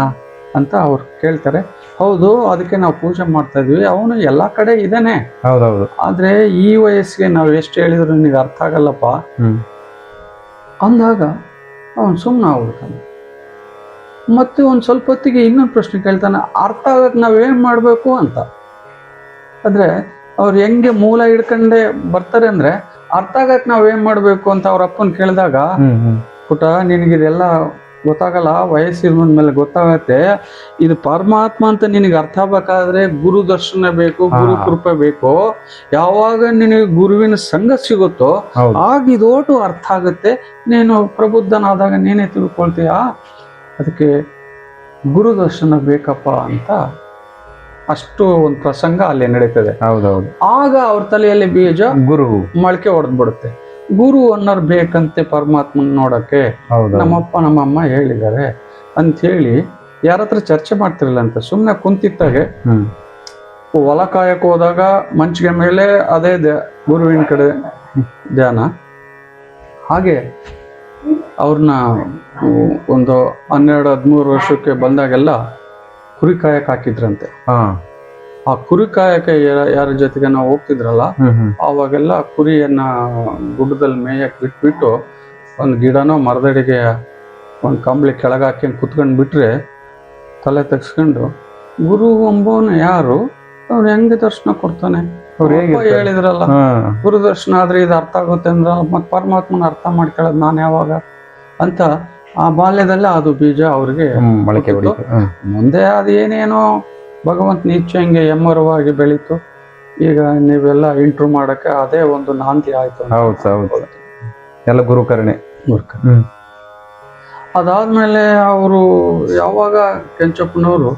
ಅಂತ ಅವ್ರು ಕೇಳ್ತಾರೆ. ಹೌದು, ಅದಕ್ಕೆ ನಾವು ಪೂಜೆ ಮಾಡ್ತಾ ಇದ್ವಿ. ಅವನು ಎಲ್ಲಾ ಕಡೆ ಇದ್ದಾನೆ. ಹೌದೌದು. ಆದ್ರೆ ಈ ವಯಸ್ಸಿಗೆ ನಾವು ಎಷ್ಟು ಹೇಳಿದ್ರು ನಿನಗೆ ಅರ್ಥ ಆಗಲ್ಲಪ್ಪ ಅಂದಾಗ ಅವನು ಸುಮ್ಮನೆ ಆಗ್ಬಿಡ್ತಾನೆ. ಮತ್ತೆ ಒಂದ್ ಸ್ವಲ್ಪ ಹೊತ್ತಿಗೆ ಇನ್ನೊಂದು ಪ್ರಶ್ನೆ ಕೇಳ್ತಾನೆ, ಅರ್ಥ ಆಗಕ್ಕೆ ನಾವೇನ್ ಮಾಡ್ಬೇಕು ಅಂತ. ಆದ್ರೆ ಅವ್ರು ಹೆಂಗೆ ಮೂಲ ಹಿಡ್ಕೊಂಡೆ ಬರ್ತಾರೆ ಅಂದ್ರೆ ಅರ್ಥ ಆಗಕ್ ನಾವೇನ್ ಮಾಡ್ಬೇಕು ಅಂತ ಅವ್ರ ಅಪ್ಪನ್ ಕೇಳಿದಾಗ, ಪುಟ ನಿನಗಿದೆಲ್ಲ ಗೊತ್ತಾಗಲ್ಲ, ವಯಸ್ಸಿನ ಮೇಲೆ ಗೊತ್ತಾಗತ್ತೆ. ಇದು ಪರಮಾತ್ಮ ಅಂತ ನಿನಗೆ ಅರ್ಥ ಆಗ್ಬೇಕಾದ್ರೆ ಗುರು ದರ್ಶನ ಬೇಕು, ಗುರು ಕೃಪೆ ಬೇಕು. ಯಾವಾಗ ನಿನಗೆ ಗುರುವಿನ ಸಂಘ ಸಿಗುತ್ತೋ ಆಗ ಇದೋಟು ಅರ್ಥ ಆಗುತ್ತೆ. ನೀನು ಪ್ರಬುದ್ಧನಾದಾಗ ನೀನೇ ತಿಳ್ಕೊಳ್ತೀಯ. ಅದಕ್ಕೆ ಗುರು ದರ್ಶನ ಬೇಕಪ್ಪ ಅಂತ ಅಷ್ಟು ಒಂದು ಪ್ರಸಂಗ ಅಲ್ಲಿ ನಡೀತದೆ. ಹೌದೌದು. ಆಗ ಅವ್ರ ತಲೆಯಲ್ಲಿ ಬೀಜ ಗುರು ಮೊಳಕೆ ಹೊಡೆದ್ಬಿಡುತ್ತೆ. ಗುರು ಅನ್ನೋರು ಬೇಕಂತೆ ಪರಮಾತ್ಮನ್ ನೋಡಕ್ಕೆ. ನಮ್ಮಪ್ಪ ನಮ್ಮಮ್ಮ ಹೇಳಿದ್ದಾರೆ ಅಂತ ಹೇಳಿ ಯಾರ ಹತ್ರ ಚರ್ಚೆ ಮಾಡ್ತಿರಲಿಲ್ಲ ಅಂತ. ಸುಮ್ನೆ ಕುಂತಿತ್ತಾಗೆ ಹೊಲ ಕಾಯಕ್ ಹೋದಾಗ ಮಂಚಿಗೆ ಮೇಲೆ ಅದೇ ಗುರುವಿನ ಕಡೆ ಧ್ಯಾನ. ಹಾಗೆ ಅವ್ರನ್ನ ಒಂದು 12-13 ವರ್ಷಕ್ಕೆ ಬಂದಾಗೆಲ್ಲ ಕುರಿ ಕಾಯಕ್ ಹಾಕಿದ್ರಂತೆ. ಆ ಕುರಿ ಕಾಯಕ್ಕೆ ಯಾರ ಜೊತೆಗೆ ನಾವು ಹೋಗ್ತಿದ್ರಲ್ಲ, ಅವಾಗೆಲ್ಲ ಕುರಿಯನ್ನ ಗುಡ್ಡದಲ್ಲಿ ಮೇಯಕ್ ಬಿಟ್ಬಿಟ್ಟು ಒಂದು ಗಿಡನೋ ಮರದಡಿಗೆ ಒಂದು ಕಂಬಳಿ ಕೆಳಗೆ ಹಾಕಿ ಕುತ್ಕೊಂಡ್ ಬಿಟ್ರೆ ತಲೆ ತೆಗ್ಸ್ಕೊಂಡು ಗುರು ಅಂಬೋನು ಯಾರು, ಅವ್ರು ಹೆಂಗೆ ದರ್ಶನ ಕೊಡ್ತಾನೆ. ಅವ್ರು ಹೇಗೆ ಹೇಳಿದ್ರಲ್ಲ ಗುರು ದರ್ಶನ ಆದ್ರೆ ಇದು ಅರ್ಥ ಆಗುತ್ತೆ ಅಂದ್ರ, ಮತ್ ಪರಮಾತ್ಮನ ಅರ್ಥ ಮಾಡ್ಕೊಳ್ಳೋದು ನಾನು ಯಾವಾಗ ಅಂತ ಆ ಬಾಲ್ಯದಲ್ಲೇ ಅದು ಬೀಜ ಅವ್ರಿಗೆ ಮೊಳಕೆ ಹೊಡಿತು. ಮುಂದೆ ಅದು ಏನೇನೋ ಭಗವಂತನ ಇಚ್ಛೆ ಹಂಗೆ ಎಮ್ಮರವಾಗಿ ಬೆಳೀತು. ಈಗ ನೀವೆಲ್ಲ ಇಂಟ್ರೂ ಮಾಡಕ್ಕೆ ಅದೇ ಒಂದು ನಾಂದಿ ಆಯ್ತು. ಹೌದು ಎಲ್ಲ ಗುರುಕರಣೆ. ಅದಾದ್ಮೇಲೆ ಅವರು ಯಾವಾಗ ಕೆಂಚಪ್ಪನವರು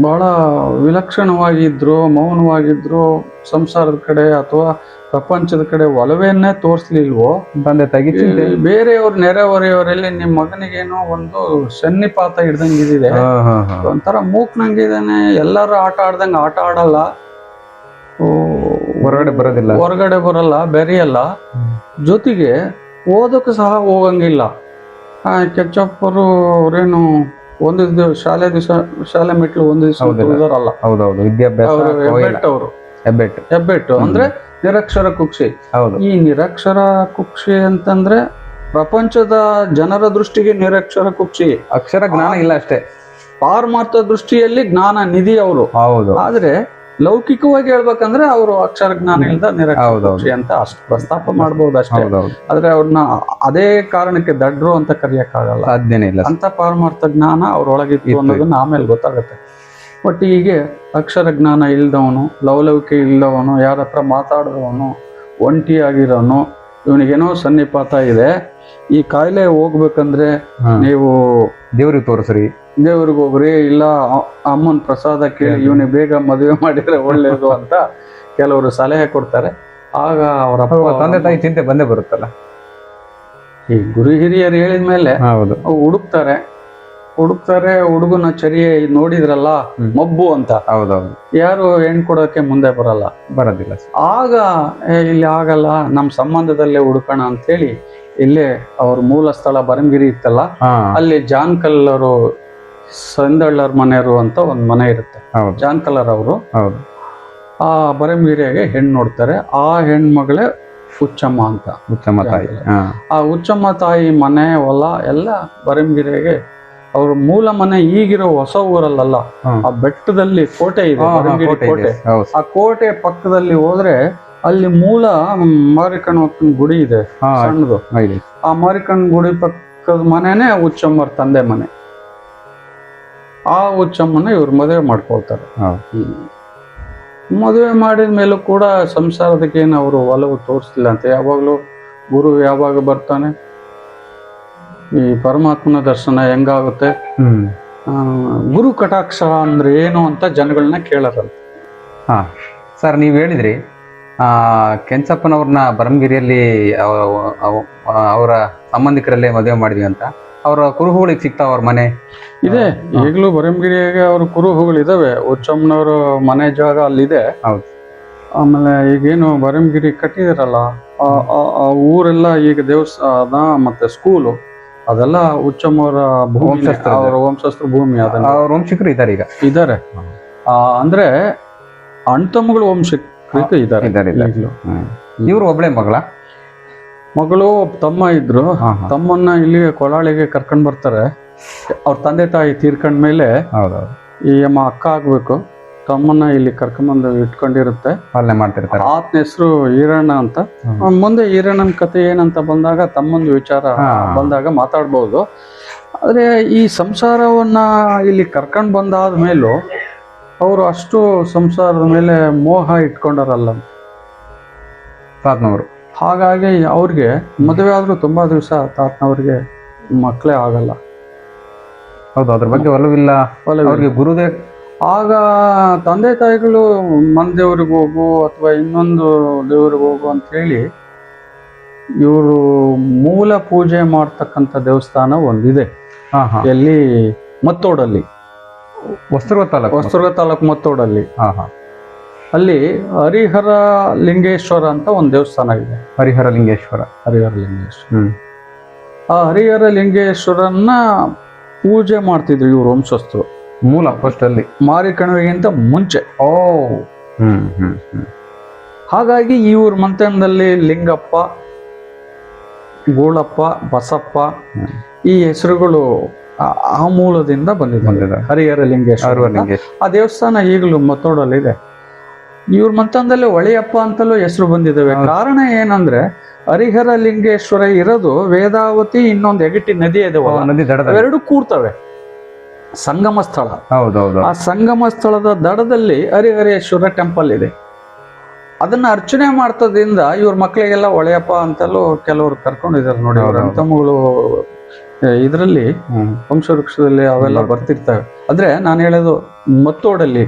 ಬಹಳ ವಿಲಕ್ಷಣವಾಗಿದ್ರು, ಮೌನವಾಗಿದ್ರು, ಸಂಸಾರದ ಕಡೆ ಅಥವಾ ಪ್ರಪಂಚದ ಕಡೆ ಒಲವೆಯನ್ನೇ ತೋರಿಸ್ಲಿಲ್ವೋ, ತಂದೆ ತಾಯಿಗೆ ಚಿಂತೆ. ಬೇರೆಯವ್ರ ನೆರೆಹೊರೆಯವರಲ್ಲಿ ನಿಮ್ಮ ಮಗನಿಗೇನೋ ಒಂದು ಸನ್ನಿಪಾತ ಹಿಡ್ದಂಗಿದೆ, ಒಂಥರ ಮೂಕ್ನಂಗಿದಾನೆ, ಎಲ್ಲರೂ ಆಟ ಆಡ್ದಂಗೆ ಆಟ ಆಡಲ್ಲ, ಹೊರಗಡೆ ಬರಲ್ಲ, ಬೆರೆಯಲ್ಲ, ಜೊತೆಗೆ ಓದೋಕೆ ಸಹ ಹೋಗಂಗಿಲ್ಲ. ಕೆಂಚಪ್ಪರು ಅವರೇನು ಒಂದು ದಿವಸ ಶಾಲೆ ಮೆಟ್ಲು ಒಂದು ದಿವಸ ಉಳಿದವರಲ್ಲ. ಹೌದೌದು, ವಿದ್ಯಾಭ್ಯಾಸ ಹೆಬ್ಬೆಟ್ಟು ಅಂದ್ರೆ ನಿರಕ್ಷರ ಕುಕ್ಷಿ. ಈ ನಿರಕ್ಷರ ಕುಕ್ಷಿ ಅಂತಂದ್ರೆ ಪ್ರಪಂಚದ ಜನರ ದೃಷ್ಟಿಗೆ ನಿರಕ್ಷರ ಕುಕ್ಷಿ, ಅಕ್ಷರ ಜ್ಞಾನ ಇಲ್ಲ ಅಷ್ಟೇ. ಪಾರಮಾರ್ಥ ದೃಷ್ಟಿಯಲ್ಲಿ ಜ್ಞಾನ ನಿಧಿ ಅವರು. ಹೌದು. ಆದ್ರೆ ಲೌಕಿಕವಾಗಿ ಹೇಳ್ಬೇಕಂದ್ರೆ ಅವರು ಅಕ್ಷರ ಜ್ಞಾನ ಇಲ್ಲದ ನಿರಕ್ಷರ ಕುಕ್ಷಿ ಅಂತ ಅಷ್ಟು ಪ್ರಸ್ತಾಪ ಮಾಡಬಹುದು ಅಷ್ಟೇ. ಆದ್ರೆ ಅವ್ರನ್ನ ಅದೇ ಕಾರಣಕ್ಕೆ ದಡ್ರು ಅಂತ ಕರೆಯಕ್ಕಾಗಲ್ಲ, ಸಾಧ್ಯನೇ ಇಲ್ಲ. ಅಂತ ಪಾರಮಾರ್ಥ ಜ್ಞಾನ ಅವ್ರೊಳಗಿತ್ತು ಅನ್ನೋದನ್ನ ಆಮೇಲೆ ಗೊತ್ತಾಗುತ್ತೆ. ಬಟ್ ಹೀಗೆ ಅಕ್ಷರ ಜ್ಞಾನ ಇಲ್ದವನು, ಲವಲವಿಕೆ ಇಲ್ಲದವನು, ಯಾರ ಹತ್ರ ಮಾತಾಡಿದವನು, ಒಂಟಿಯಾಗಿರೋನು, ಇವನಿಗೇನೋ ಸನ್ನಿಪಾತ ಇದೆ, ಈ ಕಾಯಿಲೆ ಹೋಗ್ಬೇಕಂದ್ರೆ ನೀವು ದೇವ್ರಿಗೆ ತೋರಿಸ್ರಿ, ದೇವ್ರಿಗೆ ಹೋಗ್ರಿ, ಇಲ್ಲ ಅಮ್ಮನ ಪ್ರಸಾದ ಕೇಳಿ ಇವನಿಗೆ ಬೇಗ ಮದುವೆ ಮಾಡಿದ್ರೆ ಒಳ್ಳೇದು ಅಂತ ಕೆಲವರು ಸಲಹೆ ಕೊಡ್ತಾರೆ. ಆಗ ಅವರ ತಂದೆ ತಾಯಿ ಚಿಂತೆ ಬಂದೇ ಬರುತ್ತಲ್ಲ. ಈ ಗುರು ಹಿರಿಯರು ಹೇಳಿದ್ಮೇಲೆ ಹುಡುಕ್ತಾರೆ, ಹುಡುಗನ ಚರಿಯೆ ನೋಡಿದ್ರಲ್ಲ ಮಬ್ಬು ಅಂತ. ಹೌದೌದು. ಯಾರು ಹೆಣ್ ಕೊಡೋಕೆ ಮುಂದೆ ಬರೋದಿಲ್ಲ. ಆಗ ಇಲ್ಲಿ ಆಗಲ್ಲ, ನಮ್ಮ ಸಂಬಂಧದಲ್ಲೇ ಹುಡುಕೋಣ ಅಂತ ಹೇಳಿ ಇಲ್ಲೇ ಅವ್ರ ಮೂಲ ಸ್ಥಳ ಬರಂಗಿರಿ ಇತ್ತಲ್ಲ, ಅಲ್ಲಿ ಜಾನ್ ಕಲ್ಲರು ಸಂದಳ್ಳರ್ ಮನೆಯವರು ಅಂತ ಒಂದ್ ಮನೆ ಇರುತ್ತೆ. ಜಾನ್ ಕಲ್ಲರ್ ಅವರು ಆ ಬರಂಗಿರಿಯಾಗೆ ಹೆಣ್ಣು ನೋಡ್ತಾರೆ. ಆ ಹೆಣ್ಮಗಳೇ ಹುಚ್ಚಮ್ಮ ಅಂತ, ಹುಚ್ಚಮ್ಮ ತಾಯಿ. ಆ ಹುಚ್ಚಮ್ಮ ತಾಯಿ ಮನೆ ಹೊಲ ಎಲ್ಲ ಬರಂಗಿರಿಯಾಗೆ. ಅವ್ರ ಮೂಲ ಮನೆ ಈಗಿರೋ ಹೊಸ ಊರಲ್ಲ, ಆ ಬೆಟ್ಟದಲ್ಲಿ ಕೋಟೆ ಇದೆ, ಬರಂಗಿರಿ ಕೋಟೆ. ಆ ಕೋಟೆ ಪಕ್ಕದಲ್ಲಿ ಹೋದ್ರೆ ಅಲ್ಲಿ ಮೂಲ ಮಾರಿಕಣ್ಣ ಗುಡಿ ಇದೆ, ಸಣ್ಣದು. ಆ ಮಾರಿಕಣ್ಣ ಗುಡಿ ಪಕ್ಕದ ಮನೆನೇ ಹುಚ್ಚಮ್ಮರ ತಂದೆ ಮನೆ. ಆ ಹುಚ್ಚಮ್ಮನ ಇವ್ರು ಮದುವೆ ಮಾಡ್ಕೊಳ್ತಾರೆ. ಮದುವೆ ಮಾಡಿದ ಮೇಲೂ ಕೂಡ ಸಂಸಾರದಕ್ಕೇನು ಅವರು ಒಲವು ತೋರಿಸ್ಲಿಲ್ಲ ಅಂತ. ಯಾವಾಗ್ಲೂ ಗುರು ಯಾವಾಗ ಬರ್ತಾನೆ, ಈ ಪರಮಾತ್ಮನ ದರ್ಶನ ಹೆಂಗಾಗುತ್ತೆ, ಗುರು ಕಟಾಕ್ಷ ಅಂದ್ರೆ ಏನು ಅಂತ ಜನಗಳನ್ನ ಕೇಳಾರಲ್ಲ. ಸರ್, ನೀವು ಹೇಳಿದ್ರಿ ಕೆಂಚಪ್ಪನವ್ರನ್ನ ಬರಂಗಿರಿಯಲ್ಲಿ ಅವರ ಸಂಬಂಧಿಕರಲ್ಲೇ ಮದುವೆ ಮಾಡಿದ್ವಿ ಅಂತ. ಅವರ ಕುರುಹುಗಳಿಗೆ ಸಿಗ್ತಾವ ಅವ್ರ ಮನೆ ಇದೆ ಈಗಲೂ ಬರಂಗಿರಿಯಾಗೆ. ಅವ್ರ ಕುರುಹುಗಳು ಇದಾವೆ. ಹುಚ್ಚಮ್ಮನವ್ರ ಮನೆ ಜಾಗ ಅಲ್ಲಿದೆ. ಆಮೇಲೆ ಈಗೇನು ಬರಂಗಿರಿ ಕಟ್ಟಿದಾರಲ್ಲ, ಆ ಊರೆಲ್ಲ ಈಗ ದೇವಸ್ಥಾನ ಮತ್ತೆ ಸ್ಕೂಲು ಅದೆಲ್ಲ ಹುಚ್ಚಮ್ಮವರ ಭೂಮಿ, ಅವರ ವಂಶಸ್ಥರ ಭೂಮಿ. ಅದನ್ನ ಅವ್ರ ವಂಶಿಕರು ಇದ್ದಾರೆ. ಅಂದ್ರೆ ಅಣ್ತಮ್ಮಗಳು ವಂಶಿಕರು ಇದ್ದಾರೆ ಈಗಲೂ. ಇವ್ರು ಒಬ್ಳೆ ಮಗಳು ತಮ್ಮ ಇದ್ರು. ತಮ್ಮನ್ನ ಇಲ್ಲಿ ಕೊಲಾಳಿಗೆ ಕರ್ಕೊಂಡ್ ಬರ್ತಾರೆ. ಅವ್ರ ತಂದೆ ತಾಯಿ ತೀರ್ಕೊಂಡ್ಮೇಲೆ ಈ ಅಮ್ಮ ಅಕ್ಕ ಆಗ್ಬೇಕು, ತಮ್ಮನ್ನ ಇಲ್ಲಿ ಕರ್ಕೊಂಡ್ಬಂದು ಇಟ್ಕೊಂಡಿರುತ್ತೆ, ಪಾಲನೆ ಮಾಡ್ತಿರ್ತಾರೆ. ಆತನ ಹೆಸರು ಈರಣ್ಣ ಅಂತ. ಮುಂದೆ ಈರಣ್ಣನ ಕತೆ ಏನಂತ ಬಂದಾಗ, ತಮ್ಮಂದು ವಿಚಾರ ಬಂದಾಗ ಮಾತಾಡ್ಬೋದು. ಆದ್ರೆ ಈ ಸಂಸಾರವನ್ನ ಇಲ್ಲಿ ಕರ್ಕೊಂಡ್ ಬಂದಾದ ಮೇಲೂ ಅವರು ಅಷ್ಟು ಸಂಸಾರದ ಮೇಲೆ ಮೋಹ ಇಟ್ಕೊಂಡಾರಲ್ಲ ತಾತನವರು. ಹಾಗಾಗಿ ಅವ್ರಿಗೆ ಮದುವೆ ಆದ್ರೂ ತುಂಬಾ ದಿವಸ ತಾತನವ್ರಿಗೆ ಮಕ್ಕಳೇ ಆಗಲ್ಲ. ಹೌದು, ಅದ್ರ ಬಗ್ಗೆ ಒಲವಿಲ್ಲ ಅವ್ರಿಗೆ ಗುರುದೇ. ಆಗ ತಂದೆ ತಾಯಿಗಳು ಮನ್ ದೇವ್ರಿಗೆ ಹೋಗು ಅಥವಾ ಇನ್ನೊಂದು ದೇವ್ರಿಗೆ ಹೋಗು ಅಂತ ಹೇಳಿ ಇವರು ಮೂಲ ಪೂಜೆ ಮಾಡ್ತಕ್ಕಂಥ ದೇವಸ್ಥಾನ ಒಂದಿದೆ. ಎಲ್ಲಿ? ಮತ್ತೋಡಲ್ಲಿ, ಹೊಸದುರ್ಗ ತಾಲೂಕು ಮತ್ತೋಡಲ್ಲಿ. ಅಲ್ಲಿ ಹರಿಹರ ಲಿಂಗೇಶ್ವರ ಅಂತ ಒಂದು ದೇವಸ್ಥಾನ ಇದೆ. ಹರಿಹರ ಲಿಂಗೇಶ್ವರ. ಆ ಹರಿಹರ ಲಿಂಗೇಶ್ವರನ್ನ ಪೂಜೆ ಮಾಡ್ತಿದ್ರು ಇವ್ರು ವಂಶಸ್ಥರು. ಮೂಲ ಫಸ್ಟ್ ಅಲ್ಲಿ ಮಾರಿಕಣಿವೆಗಿಂತ ಮುಂಚೆ. ಹಾಗಾಗಿ ಇವ್ರ ಮಂತನದಲ್ಲಿ ಲಿಂಗಪ್ಪ, ಗೂಳಪ್ಪ, ಬಸಪ್ಪ ಈ ಹೆಸರುಗಳು ಆ ಮೂಲದಿಂದ ಬಂದಿದೆ. ಹರಿಹರ ಲಿಂಗೇಶ್ವರ. ಆ ದೇವಸ್ಥಾನ ಈಗಲೂ ಮತ್ತೋಡಲ್ಲಿದೆ. ಇವ್ರ ಮಂತನದಲ್ಲಿ ಹೊಳೆಯಪ್ಪ ಅಂತಲೂ ಹೆಸರು ಬಂದಿದ್ದಾವೆ. ಕಾರಣ ಏನಂದ್ರೆ ಹರಿಹರ ಲಿಂಗೇಶ್ವರ ಇರೋದು ವೇದಾವತಿ, ಇನ್ನೊಂದು ಎಗಟಿ ನದಿ ಇದೆ, ಎರಡು ಕೂರ್ತವೆ, ಸಂಗಮ ಸ್ಥಳ. ಹೌದೌದು. ಆ ಸಂಗಮ ಸ್ಥಳದ ದಡದಲ್ಲಿ ಹರಿಹರೇಶ್ವರ ಟೆಂಪಲ್ ಇದೆ. ಅದನ್ನ ಅರ್ಚನೆ ಮಾಡ್ತದಿಂದ ಇವ್ರ ಮಕ್ಕಳಿಗೆಲ್ಲ ಒಳೆಯಪ್ಪ ಅಂತಲೂ ಕೆಲವರು ಕರ್ಕೊಂಡಿದ್ದಾರೆ ನೋಡಿ. ಅವ್ರ ಅಣ್ತಮ್ಮಗಳು ಇದರಲ್ಲಿ ವಂಶವೃಕ್ಷದಲ್ಲಿ ಅವೆಲ್ಲ ಬರ್ತಿರ್ತವೆ. ಅಂದ್ರೆ ನಾನು ಹೇಳೋದು ಮತ್ತೋಡಲ್ಲಿ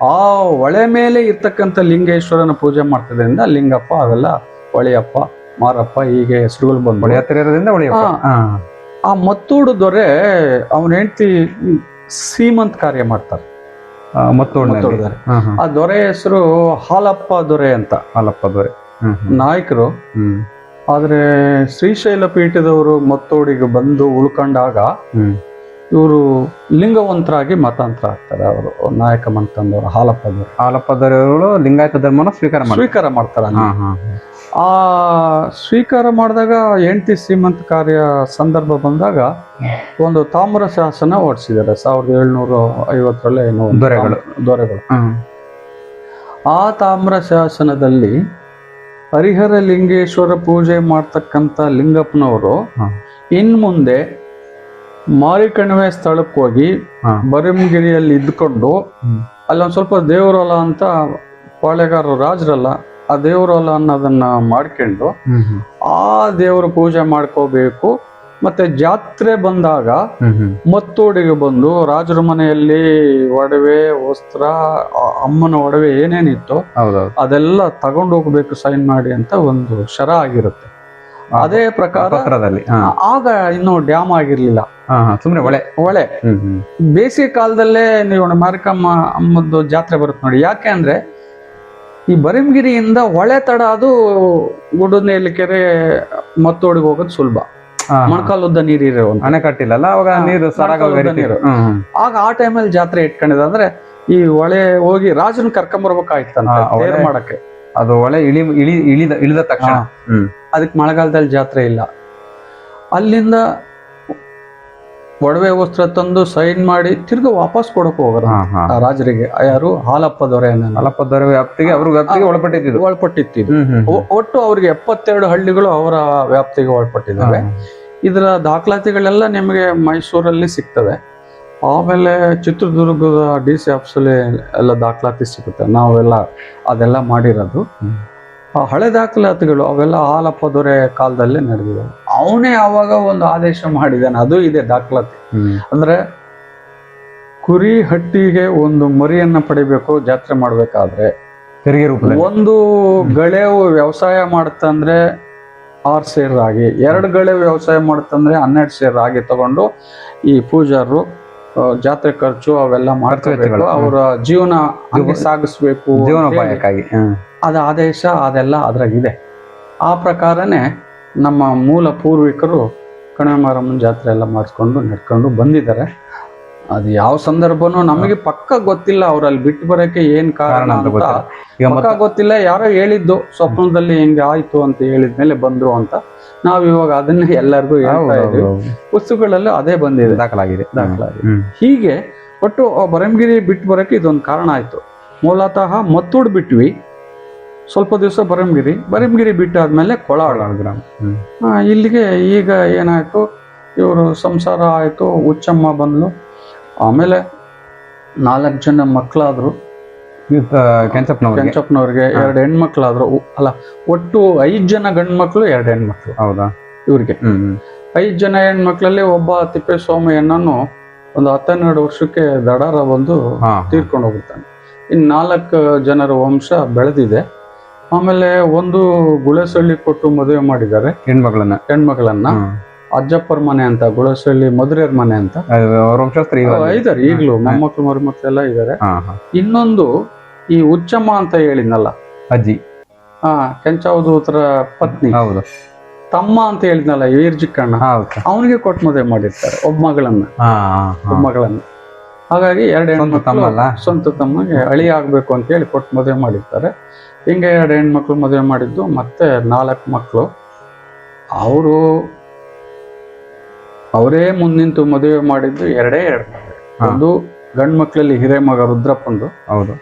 ಆ ಹೊಳೆ ಮೇಲೆ ಇರ್ತಕ್ಕಂಥ ಲಿಂಗೇಶ್ವರನ ಪೂಜೆ ಮಾಡ್ತದ್ರಿಂದ ಲಿಂಗಪ್ಪ ಅವೆಲ್ಲ ಒಳೆಯಪ್ಪ ಮಾರಪ್ಪ ಹೀಗೆ ಹೆಸರುಗಳು ಬಂದು ಹೊಳೆ ಹತ್ತಿರ ಇರೋದ್ರಿಂದ ಹೊಳೆಯಪ್ಪ. ಆ ಮತ್ತೂಡು ದೊರೆ ಅವನ ಹೆಂಡತಿ ಸೀಮಂತ್ ಕಾರ್ಯ ಮಾಡ್ತಾರೆ ಮತ್ತೂಡಿದ್ದಾರೆ. ಆ ದೊರೆ ಹೆಸರು ಹಾಲಪ್ಪ ದೊರೆ ಅಂತ. ಹಾಲಪ್ಪ ದೊರೆ ನಾಯಕರು. ಆದ್ರೆ ಶ್ರೀಶೈಲ ಪೀಠದವರು ಮತ್ತೋಡಿಗೆ ಬಂದು ಉಳ್ಕೊಂಡಾಗ ಇವರು ಲಿಂಗವಂತರಾಗಿ ಮತಾಂತರ ಆಗ್ತಾರೆ. ಅವರು ನಾಯಕ ಮಂತಂದವರು ಹಾಲಪ್ಪ ದೊರೆಯವರು ಲಿಂಗಾಯತ ಧರ್ಮನ ಸ್ವೀಕಾರ ಮಾಡ್ತಾರೆ. ಆ ಸ್ವೀಕಾರ ಮಾಡಿದಾಗ ಹೆಂಡತಿ ಸೀಮಂತ ಕಾರ್ಯ ಸಂದರ್ಭ ಬಂದಾಗ ಒಂದು ತಾಮ್ರ ಶಾಸನ ಹೊರಡಿಸಿದ್ದಾರೆ 1750 ಏನೋ ದೊರೆಗಳು. ಆ ತಾಮ್ರ ಶಾಸನದಲ್ಲಿ ಹರಿಹರ ಲಿಂಗೇಶ್ವರ ಪೂಜೆ ಮಾಡ್ತಕ್ಕಂಥ ಲಿಂಗಪ್ಪನವರು ಇನ್ ಮುಂದೆ ಮಾರಿಕಣಿವೆ ಸ್ಥಳಕ್ಕೆ ಹೋಗಿ ಬರಿಮಗಿರಿಯಲ್ಲಿ ಇದ್ಕೊಂಡು ಅಲ್ಲೊಂದ್ ಸ್ವಲ್ಪ ದೇವರೊಲ ಅಂತ ಪಾಳೆಗಾರರು ರಾಜರಲ್ಲ, ಆ ದೇವರೊಲ ಅನ್ನೋದನ್ನ ಮಾಡ್ಕೊಂಡು ಆ ದೇವರ ಪೂಜೆ ಮಾಡ್ಕೋಬೇಕು. ಮತ್ತೆ ಜಾತ್ರೆ ಬಂದಾಗ ಮತ್ತೋಡಿಗೆ ಬಂದು ರಾಜರ ಮನೆಯಲ್ಲಿ ಒಡವೆ ವಸ್ತ್ರ ಅಮ್ಮನ ಒಡವೆ ಏನೇನಿತ್ತು ಅದೆಲ್ಲ ತಗೊಂಡು ಹೋಗ್ಬೇಕು ಸೈನ್ ಮಾಡಿ ಅಂತ ಒಂದು ಶರ ಆಗಿರುತ್ತೆ. ಅದೇ ಪ್ರಕಾರ ಆಗ ಇನ್ನು ಡ್ಯಾಮ್ ಆಗಿರ್ಲಿಲ್ಲ, ಸುಮ್ನೆ ಹೊಳೆ. ಬೇಸಿಗೆ ಕಾಲದಲ್ಲೇ ನೀವು ಮಾರಿಕಮ್ಮ ಅಮ್ಮದ್ದು ಜಾತ್ರೆ ಬರುತ್ತೆ ನೋಡಿ. ಯಾಕೆ ಅಂದ್ರೆ ಈ ಬರಿಮಗಿರಿಯಿಂದ ಹೊಳೆ ತಡ ಅದು ಗುಡುನೇಲಿ ಕೆರೆ ಮತ್ತೋಡಿಗೆ ಹೋಗೋದು ಸುಲಭ. ಮೊಣಕಾಲುದ್ದ ನೀರಿರೋ ಅಣೆಕಟ್ಟಿಲ್ಲ ಅವಾಗ ನೀರು ನೀರು. ಆಗ ಆ ಟೈಮಲ್ಲಿ ಜಾತ್ರೆ ಇಟ್ಕೊಂಡಿದೆ. ಅಂದ್ರೆ ಈ ಹೊಳೆ ಹೋಗಿ ರಾಜನ ಕರ್ಕೊಂಬರ್ಬೇಕಾಯ್ತಂತ ಮಾಡಕ್ಕೆ. ಅದು ಹೊಳೆ ಇಳಿದ ತಕ್ಷಣ ಅದಕ್ಕೆ ಮಳೆಗಾಲದಲ್ಲಿ ಜಾತ್ರೆ ಇಲ್ಲ. ಅಲ್ಲಿಂದ ಒಡವೆ ವಸ್ತ್ರ ತಂದು ಸೈನ್ ಮಾಡಿ ತಿರ್ಗ ವಾಪಸ್ ಕೊಡಕ್ ಹೋಗೋರು ರಾಜರಿಗೆ. ಯಾರು ಹಾಲಪ್ಪ ದೊರೆ ವ್ಯಾಪ್ತಿಗೆ ಒಳಪಟ್ಟಿತ್ತು. ಒಟ್ಟು ಅವ್ರಿಗೆ 72 ಹಳ್ಳಿಗಳು ಅವರ ವ್ಯಾಪ್ತಿಗೆ ಒಳಪಟ್ಟಿದ್ದಾವೆ. ಇದರ ದಾಖಲಾತಿಗಳೆಲ್ಲ ನಿಮಗೆ ಮೈಸೂರಲ್ಲಿ ಸಿಗ್ತವೆ. ಆಮೇಲೆ ಚಿತ್ರದುರ್ಗದ DC ಆಫೀಸಲ್ಲಿ ಎಲ್ಲ ದಾಖಲಾತಿ ಸಿಗುತ್ತೆ. ನಾವೆಲ್ಲ ಅದೆಲ್ಲ ಮಾಡಿರೋದು. ಆ ಹಳೆ ದಾಖಲಾತಿಗಳು ಅವೆಲ್ಲ ಹಾಲಪ್ಪ ದೊರೆ ಕಾಲದಲ್ಲೇ ನಡೆದಿದೆ. ಅವನೇ ಆವಾಗ ಒಂದು ಆದೇಶ ಮಾಡಿದ್ದಾನೆ, ಅದು ಇದೆ ದಾಖಲಾತಿ. ಅಂದ್ರೆ ಕುರಿ ಹಟ್ಟಿಗೆ ಒಂದು ಮರಿಯನ್ನ ಪಡಿಬೇಕು ಜಾತ್ರೆ ಮಾಡ್ಬೇಕಾದ್ರೆ ತೆರಿಗೆ ರೂಪದಲ್ಲಿ. ಒಂದು ಗಳೆವು ವ್ಯವಸಾಯ ಮಾಡುತ್ತಂದ್ರೆ 6 ಸೇರ್ ರಾಗಿ, 2 ಗಳೆ ವ್ಯವಸಾಯ ಮಾಡುತ್ತಂದ್ರೆ 12 ಸೇರ್ ರಾಗಿ ತಗೊಂಡು ಈ ಪೂಜಾರರು ಜಾತ್ರೆ ಖರ್ಚು ಅವೆಲ್ಲ ಮಾಡ್ಕೋಬೇಕು, ಅವರ ಜೀವನ ಹಂಗೆ ಸಾಗಿಸ್ಬೇಕು, ಜೀವನೋಪಾಯಕ್ಕಾಗಿ ಅದ ಆದೇಶ ಅದೆಲ್ಲ ಅದ್ರಾಗಿದೆ. ಆ ಪ್ರಕಾರನೇ ನಮ್ಮ ಮೂಲ ಪೂರ್ವಿಕರು ಕಣಿವೆ ಮಾರಮ್ಮನ ಜಾತ್ರೆ ಎಲ್ಲ ಮಾಡಿಸ್ಕೊಂಡು ನಡ್ಕೊಂಡು ಬಂದಿದ್ದಾರೆ. ಅದು ಯಾವ ಸಂದರ್ಭನೂ ನಮಗೆ ಪಕ್ಕ ಗೊತ್ತಿಲ್ಲ. ಅವ್ರಲ್ಲಿ ಬಿಟ್ಟು ಬರೋಕೆ ಏನ್ ಕಾರಣ ಅಂತ ಪಕ್ಕ ಗೊತ್ತಿಲ್ಲ. ಯಾರೋ ಹೇಳಿದ್ದು ಸ್ವಪ್ನದಲ್ಲಿ ಹಿಂಗೆ ಆಯ್ತು ಅಂತ ಹೇಳಿದ್ಮೇಲೆ ಬಂದ್ರು ಅಂತ. ನಾವ್ ಇವಾಗ ಅದನ್ನೇ ಎಲ್ಲರಿಗೂ ಹೇಳ್ತಾ ಇದ್ವಿ. ಪುಸ್ತಕಗಳಲ್ಲೂ ಅದೇ ಬಂದಿದೆ, ದಾಖಲಾಗಿದೆ. ಹೀಗೆ ಒಟ್ಟು ಬರಮಗಿರಿ ಬಿಟ್ಟು ಬರೋಕೆ ಇದೊಂದು ಕಾರಣ ಆಯ್ತು. ಮೂಲತಃ ಮತ್ತೂಡ್ ಬಿಟ್ವಿ, ಸ್ವಲ್ಪ ದಿವಸ ಬರಮಗಿರಿ ಬಿಟ್ಟಾದ್ಮೇಲೆ ಕೊಳಾಳ ಗ್ರಾಮ. ಇಲ್ಲಿಗೆ ಈಗ ಏನಾಯ್ತು, ಇವರು ಸಂಸಾರ ಆಯ್ತು, ಹುಚ್ಚಮ್ಮ ಬಂದ್ಲು. ಆಮೇಲೆ 4 ಜನ ಮಕ್ಕಳಾದ್ರು ಕೆಂಚಪ್ಪನವ್ರಿಗೆ, 2 ಹೆಣ್ಮಕ್ಳಾದ್ರು. ಅಲ್ಲ, ಒಟ್ಟು 5 ಜನ ಗಂಡು ಮಕ್ಳು, 2 ಹೆಣ್ಮಕ್ಳು. ಹೌದಾ? ಇವ್ರಿಗೆ 5 ಜನ ಹೆಣ್ಮಕ್ಳಲ್ಲಿ ಒಬ್ಬ ತಿಪ್ಪೇಸ್ವಾಮಿಯನ್ನನು ಒಂದು 12 ವರ್ಷಕ್ಕೆ ದಡಾರ ಬಂದು ತೀರ್ಕೊಂಡು ಹೋಗ್ಬಿಡ್ತಾನೆ. ಇನ್ನು 4 ಜನರ ವಂಶ ಬೆಳೆದಿದೆ. ಆಮೇಲೆ ಒಂದು ಗುಳೆಸಳ್ಳಿ ಕೊಟ್ಟು ಮದುವೆ ಮಾಡಿದ್ದಾರೆ ಹೆಣ್ಮಗಳನ್ನ. ಅಜ್ಜಪ್ಪರ ಮನೆ ಅಂತ, ಗುಳೆಸಳ್ಳಿ ಮಧುರೆಯರ್ ಮನೆ ಅಂತ ಇದಾರೆ ಈಗಲೂ. ಮೊಮ್ಮಕ್ಳು ಮರಿಮಕ್ಳೆಲ್ಲ ಇದಾರೆ. ಇನ್ನೊಂದು ಈ ಹುಚ್ಚಮ್ಮ ಅಂತ ಹೇಳಿದ್ನಲ್ಲ ಅಜ್ಜಿ, ಕೆಂಚಾವಧೂತರ ಪತ್ನಿ, ತಮ್ಮ ಅಂತ ಹೇಳಿದ್ನಲ್ಲ ವೀರ್ಜಿಕ್ಕಣ್ಣ, ಅವನಿಗೆ ಕೊಟ್ಟು ಮದುವೆ ಮಾಡಿರ್ತಾರೆ ಒಬ್ಬ ಮಗಳನ್ನ. ಹಾಗಾಗಿ 2 ಹೆಣ್ಮಕ್ಳು ಸ್ವಂತ ತಮ್ಮಗೆ ಅಳಿ ಆಗ್ಬೇಕು ಅಂತ ಹೇಳಿ ಕೊಟ್ಟು ಮದುವೆ ಮಾಡಿರ್ತಾರೆ. ಹಿಂಗೆ 2 ಹೆಣ್ಮಕ್ಳು ಮದುವೆ ಮಾಡಿದ್ದು. ಮತ್ತೆ 4 ಮಕ್ಕಳು. ಅವರೇ ಮುಂದಿಂತು ಮದುವೆ ಮಾಡಿದ್ದು 2 ಮದುವೆ. ಒಂದು ಗಂಡು ಮಕ್ಕಳಲ್ಲಿ ಹಿರೇಮಗ ರುದ್ರಪ್ಪಂದು,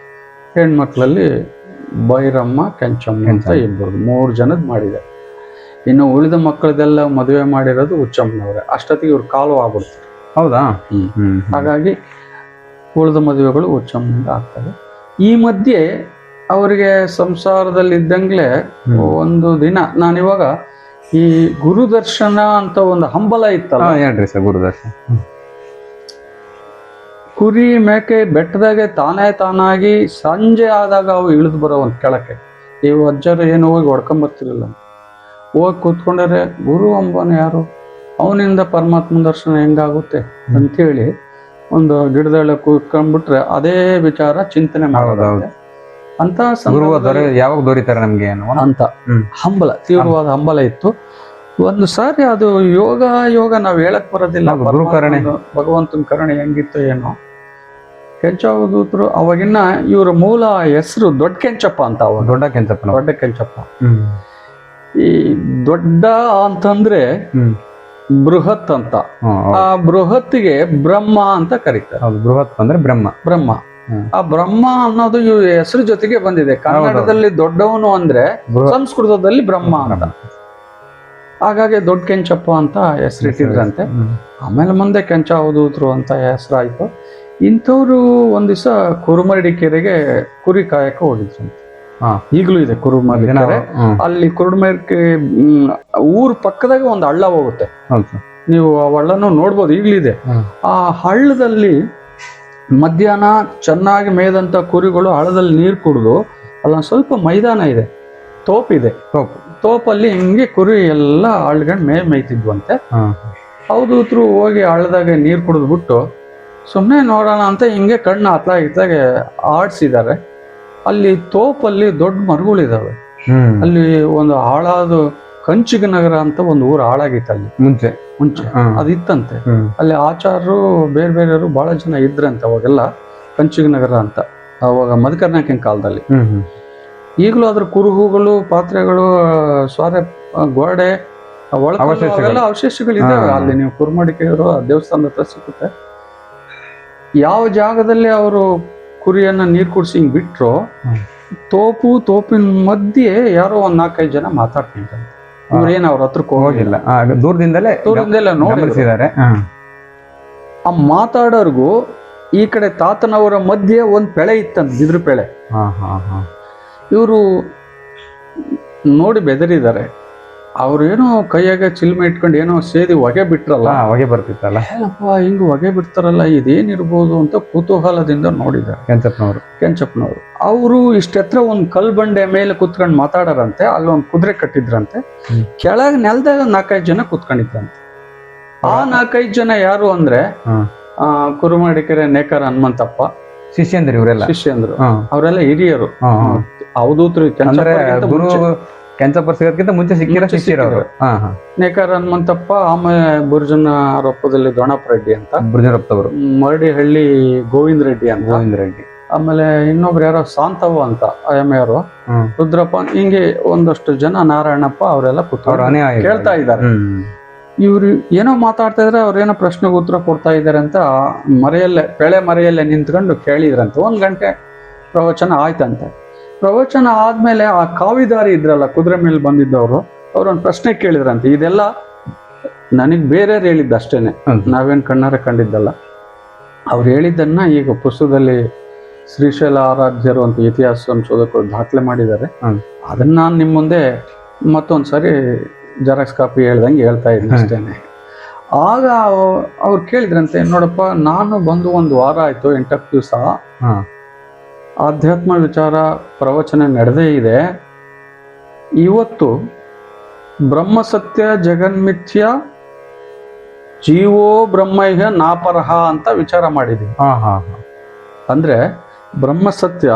ಹೆಣ್ಮಕ್ಳಲ್ಲಿ ಬೈರಮ್ಮ ಕೆಂಚಮ್ಮ ಅಂತ 3 ಜನದ್ ಮಾಡಿದ್ದಾರೆ. ಇನ್ನು ಉಳಿದ ಮಕ್ಕಳದೆಲ್ಲ ಮದುವೆ ಮಾಡಿರೋದು ಹುಚ್ಚಮ್ಮನವ್ರೆ. ಅಷ್ಟೊತ್ತಿಗೆ ಇವ್ರು ಕಾಲು ಆಗ್ಬಿಡ್ತಾರೆ. ಹೌದಾ? ಹಾಗಾಗಿ ಉಳಿದ ಮದುವೆಗಳು ಹುಚ್ಚಮ್ಮನಿಂದ ಆಗ್ತವೆ. ಈ ಮಧ್ಯೆ ಅವರಿಗೆ ಸಂಸಾರದಲ್ಲಿ ಇದ್ದಂಗ್ಲೆ ಒಂದು ದಿನ ನಾನಿವಾಗ ಈ ಗುರುದರ್ಶನ ಅಂತ ಒಂದು ಹಂಬಲ ಇತ್ತಲ್ಲ, ಹೇಳ್ರಿ ಸರ್. ಗುರುದರ್ಶನ ಕುರಿ ಮೇಕೆ ಬೆಟ್ಟದಾಗೆ ತಾನಾಗಿ ಸಂಜೆ ಆದಾಗ ಅವು ಇಳಿದು ಬರೋ ಒಂದು ಕೆಳಕ್ಕೆ. ಇವು ಅಜ್ಜರು ಏನು ಹೋಗಿ ಹೊಡ್ಕೊಂಬರ್ತಿರಲಿಲ್ಲ, ಹೋಗಿ ಕೂತ್ಕೊಂಡ್ರೆ ಗುರು ಅಂಬನ ಯಾರು, ಅವನಿಂದ ಪರಮಾತ್ಮ ದರ್ಶನ ಹೆಂಗಾಗುತ್ತೆ ಅಂಥೇಳಿ ಒಂದು ಗಿಡದೊಳಗೆ ಕೂತ್ಕೊಂಡ್ಬಿಟ್ರೆ ಅದೇ ವಿಚಾರ ಚಿಂತನೆ ಮಾಡೋದು ಅಂತ ಯಾವಾಗ ದೊರೀತಾರೆ ನಮ್ಗೆ ಅಂತ ಹಂಬಲ, ತೀವ್ರವಾದ ಹಂಬಲ ಇತ್ತು. ಒಂದು ಸಾರಿ ಅದು ಯೋಗ ನಾವ್ ಹೇಳಕ್ ಬರೋದಿಲ್ಲ, ಭಗವಂತನ ಕರುಣೆ ಹೆಂಗಿತ್ತು ಏನೋ. ಕೆಂಚಾವಧೂತರು ಅವಾಗಿನ್ನ ಇವ್ರ ಮೂಲ ಹೆಸರು ದೊಡ್ಡ ಕೆಂಚಪ್ಪ ಅಂತ. ಅವಾಗ ದೊಡ್ಡ ಕೆಂಚಪ್ಪ. ಈ ದೊಡ್ಡ ಅಂತಂದ್ರೆ ಬೃಹತ್ ಅಂತ, ಆ ಬೃಹತ್ಗೆ ಬ್ರಹ್ಮ ಅಂತ ಕರೀತಾರೆ. ಬೃಹತ್ ಅಂದ್ರೆ ಬ್ರಹ್ಮ. ಆ ಬ್ರಹ್ಮ ಅನ್ನೋದು ಇವ್ ಹೆಸರು ಜೊತೆಗೆ ಬಂದಿದೆ. ಕನ್ನಡದಲ್ಲಿ ದೊಡ್ಡವನು ಅಂದ್ರೆ ಸಂಸ್ಕೃತದಲ್ಲಿ ಬ್ರಹ್ಮ ಅಂತ. ಹಾಗಾಗಿ ದೊಡ್ಡ ಕೆಂಚಪ್ಪ ಅಂತ ಹೆಸರಿಟ್ಟಿದ್ರಂತೆ. ಆಮೇಲೆ ಮುಂದೆ ಕೆಂಚಾವಧೂತರು ಅಂತ ಹೆಸರಾಯ್ತು. ಇಂಥವ್ರು ಒಂದ್ ದಿವಸ ಕುರುಮರಡಿಕೆರೆಗೆ ಕುರಿ ಕಾಯಕ್ಕೆ ಹೋಗಿದ್ರಂತೆ. ಈಗಲೂ ಇದೆ ಕುರುಮರಡಿಕೆರೆ. ಅಲ್ಲಿ ಕುರುಮರಡಿಕೆ ಊರ್ ಪಕ್ಕದಾಗ ಒಂದು ಹಳ್ಳ ಹೋಗುತ್ತೆ, ನೀವು ಆ ಹಳ್ಳನು ನೋಡ್ಬೋದು, ಈಗಲಿದೆ. ಆ ಹಳ್ಳದಲ್ಲಿ ಮಧ್ಯಾಹ್ನ ಚೆನ್ನಾಗಿ ಮೇಯ್ದಂತ ಕುರಿಗಳು ಹಳ್ಳದಲ್ಲಿ ನೀರು ಕುಡಿದು ಅಲ್ಲೊಂದು ಸ್ವಲ್ಪ ಮೈದಾನ ಇದೆ, ತೋಪಿದೆ. ತೋಪಲ್ಲಿ ಹಿಂಗೆ ಕುರಿ ಎಲ್ಲ ಹಳ್ಗಂಡ್ ಮೇಯ್ತಿದ್ವಂತೆ. ಅವಧೂತರು ಹೋಗಿ ಹಳ್ಳದಾಗೆ ನೀರು ಕುಡಿದ್ಬಿಟ್ಟು ಸುಮ್ಮನೆ ನೋಡೋಣ ಅಂತ ಹಿಂಗೆ ಕಣ್ಣು ಹತ್ಲಾಗೆ ಆಡ್ಸಿದ್ದಾರೆ. ಅಲ್ಲಿ ತೋಪಲ್ಲಿ ದೊಡ್ಡ ಮರಗಳಿದಾವೆ. ಅಲ್ಲಿ ಒಂದು ಹಾಳಾದ ಕಂಚಿಗ ನಗರ ಅಂತ ಒಂದು ಊರು ಹಾಳಾಗಿತ್ತು ಅಲ್ಲಿ ಮುಂಚೆ ಅದಿತ್ತಂತೆ. ಅಲ್ಲಿ ಆಚಾರರು ಬೇರೆಯವರು ಬಹಳ ಜನ ಇದ್ರಂತೆ ಅವಾಗೆಲ್ಲ, ಕಂಚಿಗ ನಗರ ಅಂತ. ಅವಾಗ ಮಧುಕರ್ನಾಕಿನ ಕಾಲದಲ್ಲಿ. ಈಗಲೂ ಅದ್ರ ಕುರುಹುಗಳು, ಪಾತ್ರೆಗಳು, ಸ್ವಾರೆ, ಗೋಡೆ, ಅವೆಲ್ಲ ಅವಶೇಷಗಳಿದ್ದಾವೆ ಅಲ್ಲಿ. ನೀವು ಕುರುಮಡಿಕೆಯವರು ದೇವಸ್ಥಾನದ ಹತ್ರ ಸಿಗುತ್ತೆ. ಯಾವ ಜಾಗದಲ್ಲಿ ಅವರು ಕುರಿಯನ್ನ ನೀರು ಕುಡಿಸಿ ಹಿಂಗ್ ಬಿಟ್ರು, ತೋಪಿನ ಮಧ್ಯೆ ಯಾರೋ ಒಂದ್ 4-5 ಜನ ಮಾತಾಡ್ತಿದ್ದಾರೆ. ಇವ್ರೇನ್ ಅವ್ರ ಹತ್ರಕ್ಕೆ ಹೋಗಿಲ್ಲ, ದೂರದಿಂದಲೇ ನೋಡಿದ್ದಾರೆ. ಆ ಮಾತಾಡೋರ್ಗು ಈ ಕಡೆ ತಾತನವರ ಮಧ್ಯೆ ಒಂದ್ ಪೆಳೆ ಇತ್ತಂತ, ಬಿದ್ರು ಪೆಳೆ. ಇವರು ನೋಡಿ ಬೆದರಿದ್ದಾರೆ. ಅವ್ರೇನೋ ಕೈಯಾಗ ಚಿಲ್ಮೆ ಇಟ್ಕೊಂಡು ಏನೋ ಸೇದಿ ಹೊಗೆ ಬಿಟ್ರಲ್ಲ, ಹೊಗೆ ಬರ್ತಿತ್ತಲ್ಲ, ಏನಪ್ಪ ಹಿಂಗ್ ಹೊಗೆ ಬಿಡ್ತಾರಲ್ಲ, ಇದೇನಿರ್ಬೋದು ಅಂತ ಕುತೂಹಲದಿಂದ ನೋಡಿದ್ದಾರೆ ಕೆಂಚಪ್ಪನವರು. ಅವರು ಇಷ್ಟೆತ್ರ ಒಂದ್ ಕಲ್ ಬಂಡೆ ಮೇಲೆ ಕುತ್ಕೊಂಡು ಮಾತಾಡಾರಂತೆ. ಅಲ್ಲೊಂದ್ ಕುದುರೆ ಕಟ್ಟಿದ್ರಂತೆ. ಕೆಳಗ್ ನೆಲದಾಗ 4-5 ಜನ ಕುತ್ಕೊಂಡಿದ್ರಂತೆ. ಆ 4-5 ಜನ ಯಾರು ಅಂದ್ರೆ ಕುರುಮಡಿಕೆರೆ ನೇಕಾರ ಹನುಮಂತಪ್ಪ ಶಿಷ್ಯಂದ್ರು. ಇವರೆಲ್ಲ ಶಿಷ್ಯಂದ್ರು, ಅವರೆಲ್ಲ ಹಿರಿಯರು. ಅವಧೂತರು ಕೆಂಚಪ್ಪ ಸಿಗೋದಕ್ಕಿಂತ ಮುಂಚೆ ಸಿಕ್ಕಿರೋ ಶಿಷ್ಯರವರು. ನೇಕಾರ ಹನುಮಂತಪ್ಪ, ಆಮೇಲೆ ಬುರ್ಜನ ರೊಪ್ಪದಲ್ಲಿ ದೊಣಪ್ಪ ರೆಡ್ಡಿ ಅಂತ, ಬುರ್ಜರಪ್ಪದವರು, ಮರಡಿಹಳ್ಳಿ ಗೋವಿಂದ ರೆಡ್ಡಿ, ಆಮೇಲೆ ಇನ್ನೊಬ್ರು ಯಾರೋ ಸಾಂತವ್ವ ಅಂತ ಅಯ್ಯಮ್ಮಯವರು, ರುದ್ರಪ್ಪ, ಹಿಂಗೆ ಒಂದಷ್ಟು ಜನ, ನಾರಾಯಣಪ್ಪ, ಅವರೆಲ್ಲ ಕೂತ್ಕೊಂಡು ಕೇಳ್ತಾ ಇದ್ದಾರೆ. ಇವ್ರು ಏನೋ ಮಾತಾಡ್ತಾ ಇದ್ರೆ, ಅವ್ರೇನೋ ಪ್ರಶ್ನೆಗೆ ಉತ್ತರ ಕೊಡ್ತಾ ಇದ್ದಾರೆ ಅಂತ ಪೆಳೆ ಮರೆಯಲ್ಲೇ ನಿಂತ್ಕೊಂಡು ಕೇಳಿದ್ರಂತೆ. 1 ಗಂಟೆ ಪ್ರವಚನ ಆಯ್ತಂತೆ. ಪ್ರವಚನ ಆದ್ಮೇಲೆ ಆ ಕಾವಿದಾರಿ ಇದ್ರಲ್ಲ, ಕುದುರೆ ಮೇಲೆ ಬಂದಿದ್ದವರು, ಅವ್ರೊಂದು ಪ್ರಶ್ನೆ ಕೇಳಿದ್ರಂತೆ. ಇದೆಲ್ಲ ನನಗ್ ಬೇರೆಯವ್ರು ಹೇಳಿದ್ದ ಅಷ್ಟೇನೆ, ನಾವೇನ್ ಕಣ್ಣಾರೆ ಕಂಡಿದ್ದಲ್ಲ. ಅವ್ರು ಹೇಳಿದ್ದನ್ನ ಈಗ ಪುಸ್ತಕದಲ್ಲಿ ಶ್ರೀಶೈಲ ಆರಾಧ್ಯರು ಅಂತ ಇತಿಹಾಸ ಸಂಶೋಧಕರು ದಾಖಲೆ ಮಾಡಿದ್ದಾರೆ. ಅದನ್ನ ನಾನು ನಿಮ್ಮ ಮುಂದೆ ಮತ್ತೊಂದ್ಸರಿ ಜೆರಾಕ್ಸ್ ಕಾಪಿ ಹೇಳ್ದಂಗೆ ಹೇಳ್ತಾ ಇದ್ದೀನಿ ಅಷ್ಟೇನೆ. ಆಗ ಅವ್ರು ಕೇಳಿದ್ರಂತೆ, ನೋಡಪ್ಪ, ನಾನು ಬಂದು 1 ವಾರ ಆಯ್ತು, 8 ದಿವಸ ಆಧ್ಯಾತ್ಮ ವಿಚಾರ ಪ್ರವಚನ ನಡೆದೇ ಇದೆ. ಇವತ್ತು ಬ್ರಹ್ಮಸತ್ಯ ಜಗನ್ಮಿಥ್ಯ ಜೀವೋ ಬ್ರಹ್ಮೈಹ ನಾಪರಹ ಅಂತ ವಿಚಾರ ಮಾಡಿದೀವಿ. ಅಂದ್ರೆ ಬ್ರಹ್ಮಸತ್ಯ,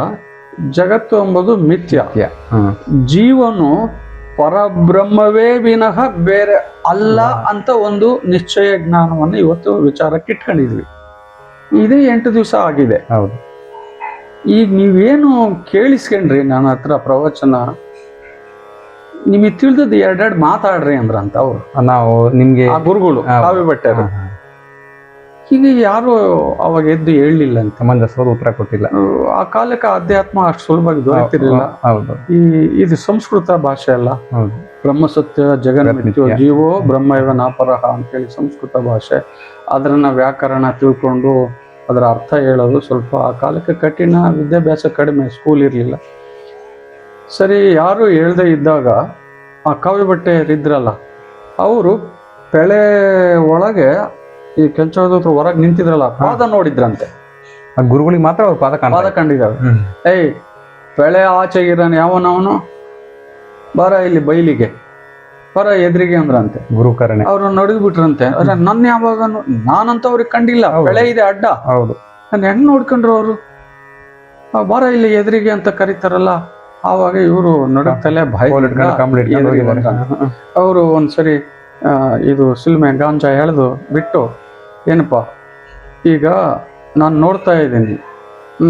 ಜಗತ್ತು ಎಂಬುದು ಮಿಥ್ಯ, ಜೀವನು ಪರಬ್ರಹ್ಮವೇ ವಿನಃ ಬೇರೆ ಅಲ್ಲ ಅಂತ ಒಂದು ನಿಶ್ಚಯ ಜ್ಞಾನವನ್ನು ಇವತ್ತು ವಿಚಾರಕ್ಕೆ ಇಟ್ಕೊಂಡಿದ್ವಿ. ಇದೇ 8 ದಿವಸ ಆಗಿದೆ. ಹೌದು. ಈಗ ನೀವೇನು ಕೇಳಿಸ್ಕೊಂಡ್ರಿ ನನ್ನ ಹತ್ರ ಪ್ರವಚನ, ನಿಮಗೆ ತಿಳಿದದ್ದು 2 ಮಾತಾಡ್ರಿ ಅಂದ್ರಂತ ಅವ್ರು. ನಾವು ನಿಮ್ಗೆ ಆ ಗುರುಗಳು ಕಾವಿ ಬಟ್ಟೆರು. ಹೀಗೆ ಯಾರು ಅವಾಗ ಎದ್ದು ಹೇಳಲಿಲ್ಲ ಅಂತ, ಸಮಂಜಸವಾದ ಉತ್ತರ ಕೊಟ್ಟಿಲ್ಲ. ಆ ಕಾಲಕ್ಕೆ ಅಧ್ಯಾತ್ಮ ಅಷ್ಟು ಸುಲಭವಾಗಿ ದೊರೆತಿರ್ಲಿಲ್ಲ. ಇದು ಸಂಸ್ಕೃತ ಭಾಷೆ ಅಲ್ಲ. ಬ್ರಹ್ಮಸತ್ಯ ಜಗನ್ಮಿಥ್ಯೋ ಜೀವೋ ಬ್ರಹ್ಮೈವ ನಾಪರಹ ಅಂತೇಳಿ ಸಂಸ್ಕೃತ ಭಾಷೆ. ಅದನ್ನ ವ್ಯಾಕರಣ ತಿಳ್ಕೊಂಡು ಅದರ ಅರ್ಥ ಹೇಳೋದು ಸ್ವಲ್ಪ ಆ ಕಾಲಕ್ಕೆ ಕಠಿಣ, ವಿದ್ಯಾಭ್ಯಾಸ ಕಡಿಮೆ, ಸ್ಕೂಲ್ ಇರಲಿಲ್ಲ. ಸರಿ, ಯಾರು ಹೇಳ್ದೆ ಇದ್ದಾಗ ಆ ಕಾವಿ ಬಟ್ಟೆಯರಿದ್ರಲ್ಲ ಅವರು ಬೆಳೆ ಒಳಗೆ ಈ ಕೆಂಚೋದ್ರ ಹೊರಗೆ ನಿಂತಿದ್ರಲ್ಲ ಪಾದ ನೋಡಿದ್ರಂತೆ. ಆ ಗುರುಗಳಿಗೆ ಮಾತ್ರ ಅವ್ರ ಪಾದ ಕಂಡಿದ್ದಾವೆ. ಏಯ್ ಬೆಳೆ ಆಚೆಗಿರಾನ ಯಾವನವನು, ಬರ ಇಲ್ಲಿ ಬೈಲಿಗೆ ಬರ ಎದುರಿಗೆ ಅಂದ್ರಂತೆ. ಗುರುಕರಣೆ ಅವ್ರು ನಡಗ್ಬಿಟ್ರಂತೆ. ಅರೆ ನನ್ನ ಯಾವಾಗ ನಾನಂತ ಅವ್ರಿಗೆ ಕಂಡಿಲ್ಲ, ಬೆಳೆ ಇದೆ ಅಡ್ಡ. ಹೌದು, ನಾನು ಹೆಂಗ್ ನೋಡ್ಕೊಂಡ್ರು ಅವರು, ಬರ ಇಲ್ಲಿ ಎದುರಿಗೆ ಅಂತ ಕರೀತಾರಲ್ಲ. ಆವಾಗ ಇವರು ನಡುತ್ತಲೇ ಭಯ ಅವರು ಒಂದ್ಸರಿ ಇದು ಸಿಲ್ಮೆ ಗಾಂಜಾ ಎಳೆದು ಬಿಟ್ಟು, ಏನಪ್ಪ ಈಗ ನಾನು ನೋಡ್ತಾ ಇದ್ದೀನಿ,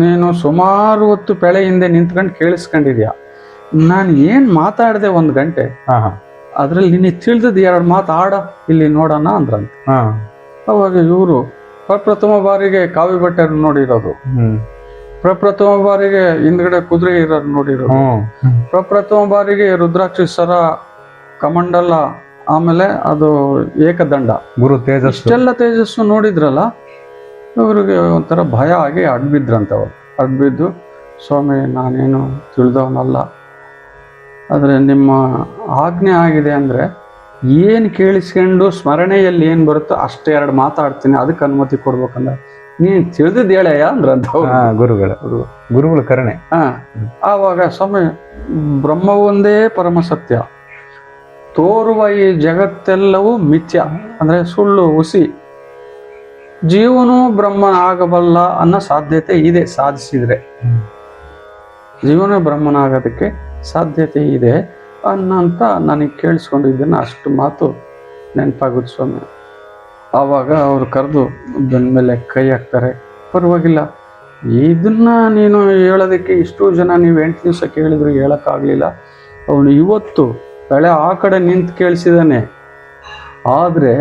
ನೀನು ಸುಮಾರು ಹೊತ್ತು ಬೆಳೆ ಹಿಂದೆ ನಿಂತ್ಕೊಂಡು ಕೇಳಿಸ್ಕೊಂಡಿದ್ಯಾ, ನಾನು ಏನು ಮಾತಾಡಿದೆ 1 ಗಂಟೆ, ಅದ್ರಲ್ಲಿ ನಿನಗೆ ತಿಳಿದದ್ದು 2 ಮಾತು ಆಡ ಇಲ್ಲಿ ನೋಡೋಣ ಅಂದ್ರಂತೆ. ಅವಾಗ ಇವರು ಪ್ರಪ್ರಥಮ ಬಾರಿಗೆ ಕಾವಿ ಬಟ್ಟೆ ನೋಡಿರೋದು, ಪ್ರಪ್ರಥಮ ಬಾರಿಗೆ ಹಿಂದ್ಗಡೆ ಕುದುರೆ ಇರೋದು ನೋಡಿರೋದು, ಪ್ರಪ್ರಥಮ ಬಾರಿಗೆ ರುದ್ರಾಕ್ಷಿ ಸರ, ಕಮಂಡಲ, ಆಮೇಲೆ ಅದು ಏಕದಂಡ, ಗುರು ತೇಜಸ್, ಇಷ್ಟೆಲ್ಲ ತೇಜಸ್ಸು ನೋಡಿದ್ರಲ್ಲ. ಇವ್ರಿಗೆ ಒಂಥರ ಭಯ ಆಗಿ ಅಡ್ಬಿದ್ರಂತ. ಅವ್ರು ಅಡ್ಬಿದ್ದು, ಸ್ವಾಮಿ ನಾನೇನು ತಿಳಿದವನಲ್ಲ, ಆದರೆ ನಿಮ್ಮ ಆಜ್ಞೆ ಆಗಿದೆ ಅಂದರೆ ಏನು ಕೇಳಿಸ್ಕೊಂಡು ಸ್ಮರಣೆಯಲ್ಲಿ ಏನು ಬರುತ್ತೋ ಅಷ್ಟೇ 2 ಮಾತಾಡ್ತೀನಿ, ಅದಕ್ಕೆ ಅನುಮತಿ ಕೊಡ್ಬೇಕಂದ್ರೆ ನೀನು ತಿಳಿದಿದ್ದು ಹೇಳಯ್ಯ ಅಂದ್ರಂತ ಗುರುಗಳ ಕರುಣೆ. ಆವಾಗ ಸ್ವಾಮಿ ಬ್ರಹ್ಮವೊಂದೇ ಪರಮ ಸತ್ಯ, ತೋರುವ ಈ ಜಗತ್ತೆಲ್ಲವೂ ಮಿಥ್ಯ ಅಂದ್ರೆ ಸುಳ್ಳು ಹುಸಿ, ಜೀವನು ಬ್ರಹ್ಮನ ಆಗಬಲ್ಲ ಅನ್ನೋ ಸಾಧ್ಯತೆ ಇದೆ. ಸಾಧಿಸಿದ್ರೆ ಜೀವನ ಬ್ರಹ್ಮನ ಆಗೋದಕ್ಕೆ ಸಾಧ್ಯತೆ ಇದೆ ಅನ್ನಂತ ನನಗೆ ಕೇಳಿಸ್ಕೊಂಡಿದ್ದನ್ನು ಅಷ್ಟು ಮಾತು ನೆನಪಾಗುತ್ತೆ ಸ್ವಾಮಿ. ಆವಾಗ ಅವರು ಕರೆದು ಬೆನ್ನ ಮೇಲೆ ಕೈ ಹಾಕ್ತಾರೆ. ಪರವಾಗಿಲ್ಲ, ಇದನ್ನ ನೀನು ಹೇಳೋದಕ್ಕೆ ಇಷ್ಟು ಜನ ನೀವು 8 ದಿವಸ ಕೇಳಿದ್ರು ಹೇಳೋಕ್ಕಾಗಲಿಲ್ಲ. ಅವನು ಇವತ್ತು ಬೆಳೆ ಆ ಕಡೆ ನಿಂತು ಕೇಳಿಸಿದಾನೆ, ಆದರೆ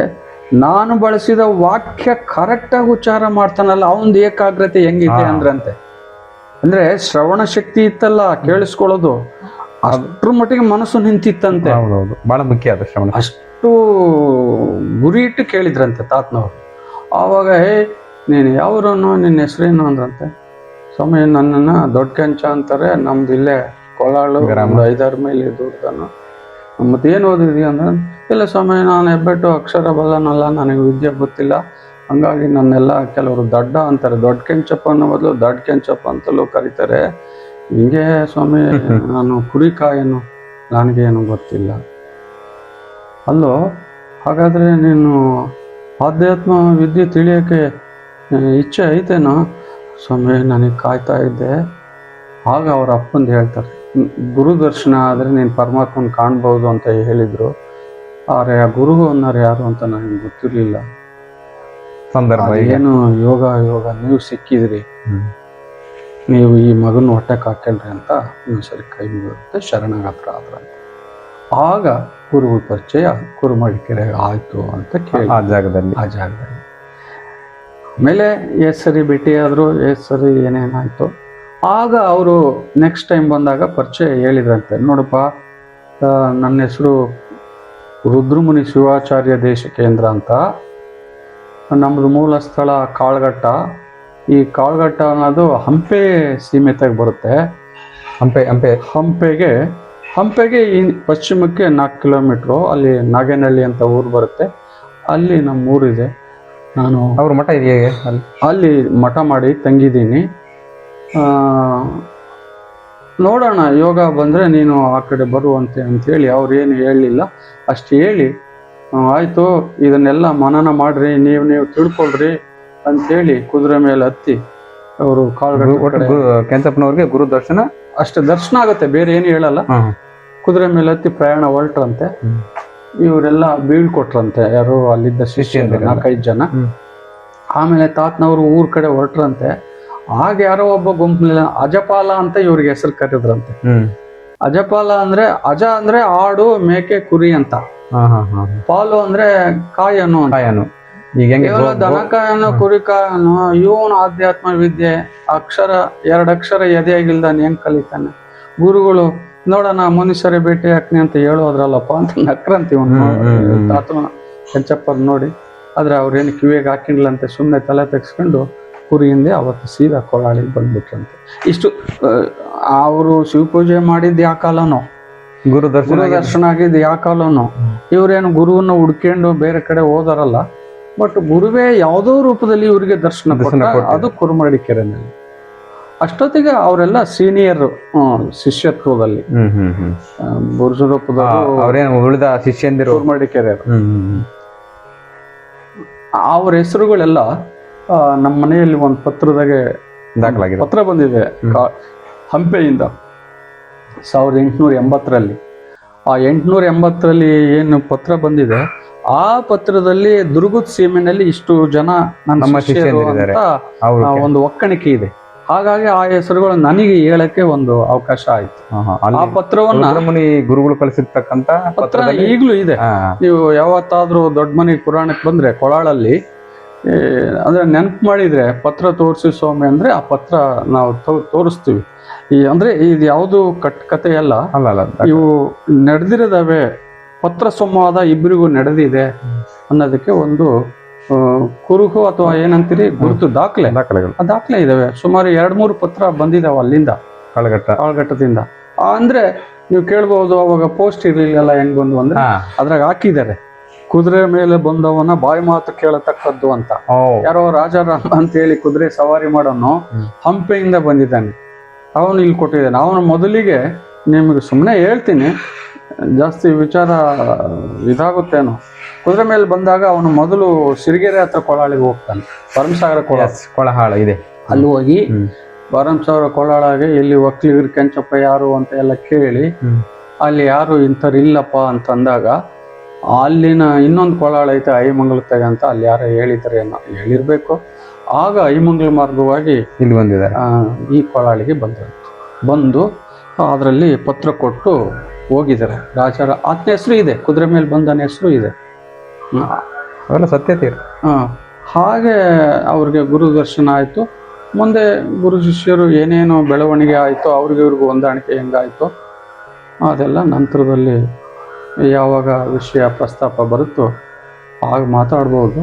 ನಾನು ಬಳಸಿದ ವಾಕ್ಯ ಕರೆಕ್ಟಾಗಿ ಉಚ್ಚಾರ ಮಾಡ್ತಾನಲ್ಲ, ಅವನದು ಏಕಾಗ್ರತೆ ಹೆಂಗಿದೆ ಅಂದ್ರಂತೆ. ಅಂದ್ರೆ ಶ್ರವಣ ಶಕ್ತಿ ಇತ್ತಲ್ಲ, ಕೇಳಿಸ್ಕೊಳ್ಳೋದು, ಅಷ್ಟ್ರ ಮಟ್ಟಿಗೆ ಮನಸ್ಸು ನಿಂತಿತ್ತಂತೆ. ಹೌದೌದು, ಬಹಳ ಮುಖ್ಯ ಅದು ಶ್ರವಣ. ಅಷ್ಟು ಗುರಿ ಇಟ್ಟು ಕೇಳಿದ್ರಂತೆ ತಾತನವರು. ಆವಾಗ ನೀನು ಯಾವ್ರನ್ನು, ನಿನ್ನ ಹೆಸರೇನು ಅಂದ್ರಂತೆ. ಸ್ವಾಮಿ ನನ್ನನ್ನು ದೊಡ್ಡ ಕೆಂಚ ಅಂತಾರೆ, ನಮ್ದು ಇಲ್ಲೇ ಕೊಳಾಳು, 5-6 ಮೈಲಿ ದೂರದನು. ಮತ್ತೇನು ಓದಿದ್ಯಾ ಅಂದ್ರೆ, ಇಲ್ಲ ಸ್ವಾಮಿ ನಾನು ಹೆಬ್ಬೆಟ್ಟು ಅಕ್ಷರ ಬಲ್ಲನಲ್ಲ, ನನಗೆ ವಿದ್ಯೆ ಗೊತ್ತಿಲ್ಲ, ಹಂಗಾಗಿ ನನ್ನೆಲ್ಲ ಕೆಲವರು ದಡ್ಡ ಅಂತಾರೆ, ದೊಡ್ಡ ಕೆಂಚಪ್ಪ ಅನ್ನೋ ಬದಲು ದೊಡ್ಡ ಕೆಂಚಪ್ಪ ಅಂತಲೂ ಕರೀತಾರೆ. ಹಿಂಗೆ ಸ್ವಾಮಿ ನಾನು ಕುರಿಕಾಯನು, ನನಗೇನು ಗೊತ್ತಿಲ್ಲ. ಅಲ್ಲೋ ಹಾಗಾದರೆ ನೀನು ಆಧ್ಯಾತ್ಮ ವಿದ್ಯೆ ತಿಳಿಯೋಕ್ಕೆ ಇಚ್ಛೆ ಐತೇನೋ? ಸ್ವಾಮಿ ನನಗೆ ಕಾಯ್ತಾ ಇದ್ದೆ. ಆಗ ಅವ್ರ ಅಪ್ಪಂದು ಹೇಳ್ತಾರೆ, ಗುರುದರ್ಶನ ಆದರೆ ನೀನು ಪರಮಾತ್ಮನ ಕಾಣ್ಬೋದು ಅಂತ ಹೇಳಿದರು. ಆದರೆ ಆ ಗುರು ಅನ್ನೋರು ಯಾರು ಅಂತ ನನಗೆ ಗೊತ್ತಿರಲಿಲ್ಲ. ಸಂದರ್ಭ ಏನು ಯೋಗ ನೀವು ಸಿಕ್ಕಿದ್ರಿ, ನೀವು ಈ ಮಗನ ಹೊಟ್ಟೆಗೆ ಹಾಕ್ಕೊಂಡ್ರಿ ಅಂತ ಇನ್ನೊಂದ್ಸರಿ ಕೈ ಮುಗಿರುತ್ತೆ, ಶರಣಾಗತ್ರ ಆದ್ರಂತ. ಆಗ ಗುರುಗಳ ಪರಿಚಯ ಕುರುಮಡಿಕೆರೆ ಆಯಿತು ಅಂತ ಕೇಳಿ ಆ ಜಾಗದಲ್ಲಿ ಆಮೇಲೆ ಸರಿ ಭೇಟಿಯಾದರು, ಸರಿ ಏನೇನಾಯಿತು. ಆಗ ಅವರು ನೆಕ್ಸ್ಟ್ ಟೈಮ್ ಬಂದಾಗ ಪರಿಚಯ ಹೇಳಿದ್ರಂತೆ, ನೋಡಪ್ಪ ನನ್ನ ಹೆಸರು ರುದ್ರಮುನಿ ಶಿವಾಚಾರ್ಯ ದೇಶಿಕೇಂದ್ರ ಅಂತ, ನಮ್ಮದು ಮೂಲ ಸ್ಥಳ ಕಾಳಘಟ್ಟ. ಈ ಕಾಳಘಟ್ಟ ಅನ್ನೋದು ಹಂಪೆ ಸೀಮೆತಾಗಿ ಬರುತ್ತೆ. ಹಂಪೆಗೆ ಈ ಪಶ್ಚಿಮಕ್ಕೆ 4 ಕಿಲೋಮೀಟ್ರು, ಅಲ್ಲಿ ನಾಗೇನಹಳ್ಳಿ ಅಂತ ಊರು ಬರುತ್ತೆ, ಅಲ್ಲಿ ನಮ್ಮ ಊರಿದೆ. ನಾನು ಅವ್ರ ಮಠ ಇದೆಯಾ ಅಲ್ಲಿ ಮಠ ಮಾಡಿ ತಂಗಿದ್ದೀನಿ. ನೋಡೋಣ ಯೋಗ ಬಂದರೆ ನೀನು ಆ ಕಡೆ ಬರುವಂತೆ ಅಂಥೇಳಿ ಅವ್ರೇನು ಹೇಳಲಿಲ್ಲ. ಅಷ್ಟು ಹೇಳಿ ಆಯಿತು ಇದನ್ನೆಲ್ಲ ಮನನ ಮಾಡ್ರಿ, ನೀವು ತಿಳ್ಕೊಳ್ರಿ ಅಂಥೇಳಿ ಕುದುರೆ ಮೇಲೆ ಹತ್ತಿ ಅವರು ಕಾಳಗಟ್ಟ ಕೆಂಚಪ್ಪನವ್ರಿಗೆ ಗುರು ದರ್ಶನ ಅಷ್ಟೇ ದರ್ಶನ ಆಗುತ್ತೆ, ಬೇರೆ ಏನು ಹೇಳಲ್ಲ. ಕುದುರೆ ಮೇಲೆ ಹತ್ತಿ ಪ್ರಯಾಣ ಹೊರಟ್ರಂತೆ. ಇವರೆಲ್ಲ ಬೀಳ್ಕೊಟ್ರಂತೆ, ಯಾರು ಅಲ್ಲಿದ್ದ ಶಿಷ್ಯಂದ್ರೆ 4-5 ಜನ. ಆಮೇಲೆ ತಾತನವರು ಊರ್ ಕಡೆ ಹೊರಟ್ರಂತೆ. ಆಗ ಯಾರೋ ಒಬ್ಬ ಗುಂಪಿನ ಅಜಪಾಲ ಅಂತ ಇವ್ರಿಗೆ ಹೆಸರು ಕರೆದ್ರಂತೆ. ಅಜಪಾಲ ಅಂದ್ರೆ ಅಜ ಅಂದ್ರೆ ಆಡು ಮೇಕೆ ಕುರಿ ಅಂತ, ಪಾಲು ಅಂದ್ರೆ ಕಾಯನು. ದನಕಾಯನು ಕುರಿಕಾಯನು ಇವನು ಆಧ್ಯಾತ್ಮ ವಿದ್ಯೆ ಅಕ್ಷರ 2 ಅಕ್ಷರ ಎದೆಯಾಗಿಲ್ದಾನೆ ಹೆಂಗ್ ಕಲಿತಾನೆ. ಗುರುಗಳು ನೋಡೋಣ ಮನುಷ್ಯರೇ ಭೇಟಿ ಹಾಕ್ನಿ ಅಂತ ಹೇಳೋದ್ರಲ್ಲಪ್ಪ ಅಂತ ನಕ್ರಂತೀವ ತಾತನ ಕೆಂಚಪ್ಪ ನೋಡಿ. ಆದ್ರೆ ಅವ್ರೇನು ಕಿವಿಗೆ ಹಾಕಿಲ್ಲ ಅಂತೆ, ಸುಮ್ಮನೆ ತಲೆ ತೆಗ್ಸ್ಕೊಂಡು ಕುರಿಯಿಂದ ಅವತ್ತು ಸೀದಾ ಕೊಳ್ಳಾಳಿಗೆ ಬಂದ್ಬಿಟ್ರಂತೆ. ಇಷ್ಟು ಅವರು ಶಿವಪೂಜೆ ಮಾಡಿದ್ದು ಯಾವ ಕಾಲನೋ, ಗುರು ದರ್ಶನ ಆಗಿದ್ದು ಯಾವ ಕಾಲನೋ, ಇವರೇನು ಗುರುವನ್ನ ಹುಡ್ಕೊಂಡು ಬೇರೆ ಕಡೆ ಹೋದಾರಲ್ಲ, ಬಟ್ ಗುರುವೇ ಯಾವುದೋ ರೂಪದಲ್ಲಿ ಇವರಿಗೆ ದರ್ಶನ ಕೊಟ್ಟ, ಅದು ಕುರುಮರಡಿ ಕೆರೆನಲ್ಲಿ. ಅಷ್ಟೊತ್ತಿಗೆ ಅವರೆಲ್ಲ ಸೀನಿಯರ್ ಶಿಷ್ಯತ್ವದಲ್ಲಿ, ಬುರ್ಜ ರೂಪದವರು, ಅವರೇನು ಉಳಿದ ಶಿಷ್ಯಂದಿರು ಕುರುಮರಡಿ ಕೆರೆಯರು. ಅವ್ರ ಹೆಸರುಗಳೆಲ್ಲ ನಮ್ಮ ಮನೆಯಲ್ಲಿ ಒಂದು ಪತ್ರದಾಗೆ ದಾಖಲಾಗಿದೆ. ಪತ್ರ ಬಂದಿದೆ ಹಂಪೆಯಿಂದ 1880ರಲ್ಲಿ. ಆ 880ರಲ್ಲಿ ಏನು ಪತ್ರ ಬಂದಿದೆ, ಆ ಪತ್ರದಲ್ಲಿ ದುರ್ಗದ ಸೀಮೆನಲ್ಲಿ ಇಷ್ಟು ಜನ ನಮ್ಮ ಶಿಷ್ಯರು ಅಂತ ಒಂದು ಒಕ್ಕಣಿಕೆ ಇದೆ. ಹಾಗಾಗಿ ಆ ಹೆಸರುಗಳು ನನಗೆ ಹೇಳಕ್ಕೆ ಒಂದು ಅವಕಾಶ ಆಯ್ತು. ಆ ಪತ್ರವನ್ನ ಮುನಿ ಗುರುಗಳು ಕಳಿಸಿರ್ತಕ್ಕಂತ ಪತ್ರ ಈಗಲೂ ಇದೆ. ನೀವು ಯಾವತ್ತಾದ್ರೂ ದೊಡ್ಡ ಮನೆ ಪುರಾಣಕ್ಕೆ ಬಂದ್ರೆ ಕೊಳಾಳಲ್ಲಿ ಅಂದ್ರೆ ನೆನಪು ಮಾಡಿದ್ರೆ ಪತ್ರ ತೋರಿಸಿ ಸ್ವಾಮಿ ಅಂದ್ರೆ ಆ ಪತ್ರ ನಾವು ತೋರಿಸ್ತೀವಿ. ಅಂದ್ರೆ ಇದು ಯಾವುದು ಕತೆ ಅಲ್ಲ, ಇವು ನಡೆದಿರೋದವೆ, ಪತ್ರ ಸಂವಾದ ಇಬ್ಬರಿಗೂ ನಡೆದಿದೆ ಅನ್ನೋದಕ್ಕೆ ಒಂದು ಕುರುಹು ಅಥವಾ ಏನಂತೀರಿ ಗುರುತು ದಾಖಲೆ ಇದಾವೆ. ಸುಮಾರು 2-3 ಪತ್ರ ಬಂದಿದಾವ ಅಲ್ಲಿಂದ, ಕಾಳಘಟ್ಟದಿಂದ. ಅಂದ್ರೆ ನೀವು ಕೇಳ್ಬಹುದು, ಅವಾಗ ಪೋಸ್ಟ್ ಇರ್ಲಿಲ್ಲ, ಹೆಂಗ್ ಬಂದು ಅಂದ್ರೆ ಅದ್ರಾಗ ಹಾಕಿದ್ದಾರೆ, ಕುದುರೆ ಮೇಲೆ ಬಂದವನ ಬಾಯಿ ಮಾತು ಕೇಳತಕ್ಕದ್ದು ಅಂತ. ಯಾರೋ ರಾಜಾರಾಮ ಅಂತ ಹೇಳಿ ಕುದುರೆ ಸವಾರಿ ಮಾಡೋನು ಹಂಪೆಯಿಂದ ಬಂದಿದ್ದಾನೆ, ಅವನು ಇಲ್ಲಿ ಕೊಟ್ಟಿದ್ದಾನೆ. ಅವನು ಮೊದಲಿಗೆ ನಿಮಗೆ ಸುಮ್ಮನೆ ಹೇಳ್ತೀನಿ, ಜಾಸ್ತಿ ವಿಚಾರ ಇದಾಗುತ್ತೇನೋ. ಕುದುರೆ ಮೇಲೆ ಬಂದಾಗ ಅವನು ಮೊದಲು ಸಿರಿಗೆರೆ ಹತ್ರ ಕೊಳಾಳಿಗೆ ಹೋಗ್ತಾನೆ, ಭರಮಸಾಗರ ಕೊಳಹಾಳ ಇದೆ, ಅಲ್ಲಿ ಹೋಗಿ ಭರಮಸಾಗರ ಕೊಳಾಳಾಗೆ ಎಲ್ಲಿ ಒಕ್ಕಲಿಗರು ಕೆಂಚಪ್ಪ ಯಾರು ಅಂತ ಎಲ್ಲ ಕೇಳಿ, ಅಲ್ಲಿ ಯಾರು ಇಂಥವ್ರು ಇಲ್ಲಪ್ಪ ಅಂತಂದಾಗ ಅಲ್ಲಿನ ಇನ್ನೊಂದು ಕೊಳಾಳ ಐತೆ ಐಮಂಗಲತ್ತಾಗ ಅಂತ, ಅಲ್ಲಿ ಯಾರೋ ಹೇಳಿದ್ದಾರೆ ಏನೋ, ಹೇಳಿರ್ಬೇಕು. ಆಗ ಐಮಂಗಲ ಮಾರ್ಗವಾಗಿ ಇಲ್ಲಿ ಬಂದಿದ್ದಾರೆ, ಈ ಕೊಳಾಳಿಗೆ ಬಂದು ಅದರಲ್ಲಿ ಪತ್ರ ಕೊಟ್ಟು ಹೋಗಿದ್ದಾರೆ. ರಾಜರ ಆತನ ಹೆಸರು ಇದೆ, ಕುದುರೆ ಮೇಲೆ ಬಂದನ ಹೆಸರು ಇದೆ, ಅವೆಲ್ಲ ಸತ್ಯತೆ. ಹಾಗೆ ಅವ್ರಿಗೆ ಗುರು ದರ್ಶನ ಆಯಿತು. ಮುಂದೆ ಗುರು ಶಿಷ್ಯರು ಏನೇನು ಬೆಳವಣಿಗೆ ಆಯಿತು, ಇವ್ರಿಗೂ ಹೊಂದಾಣಿಕೆ ಹೆಂಗಾಯಿತು ಅದೆಲ್ಲ ನಂತರದಲ್ಲಿ ಯಾವಾಗ ವಿಷಯ ಪ್ರಸ್ತಾಪ ಬರುತ್ತೋ ಆಗ ಮಾತಾಡ್ಬೋದು.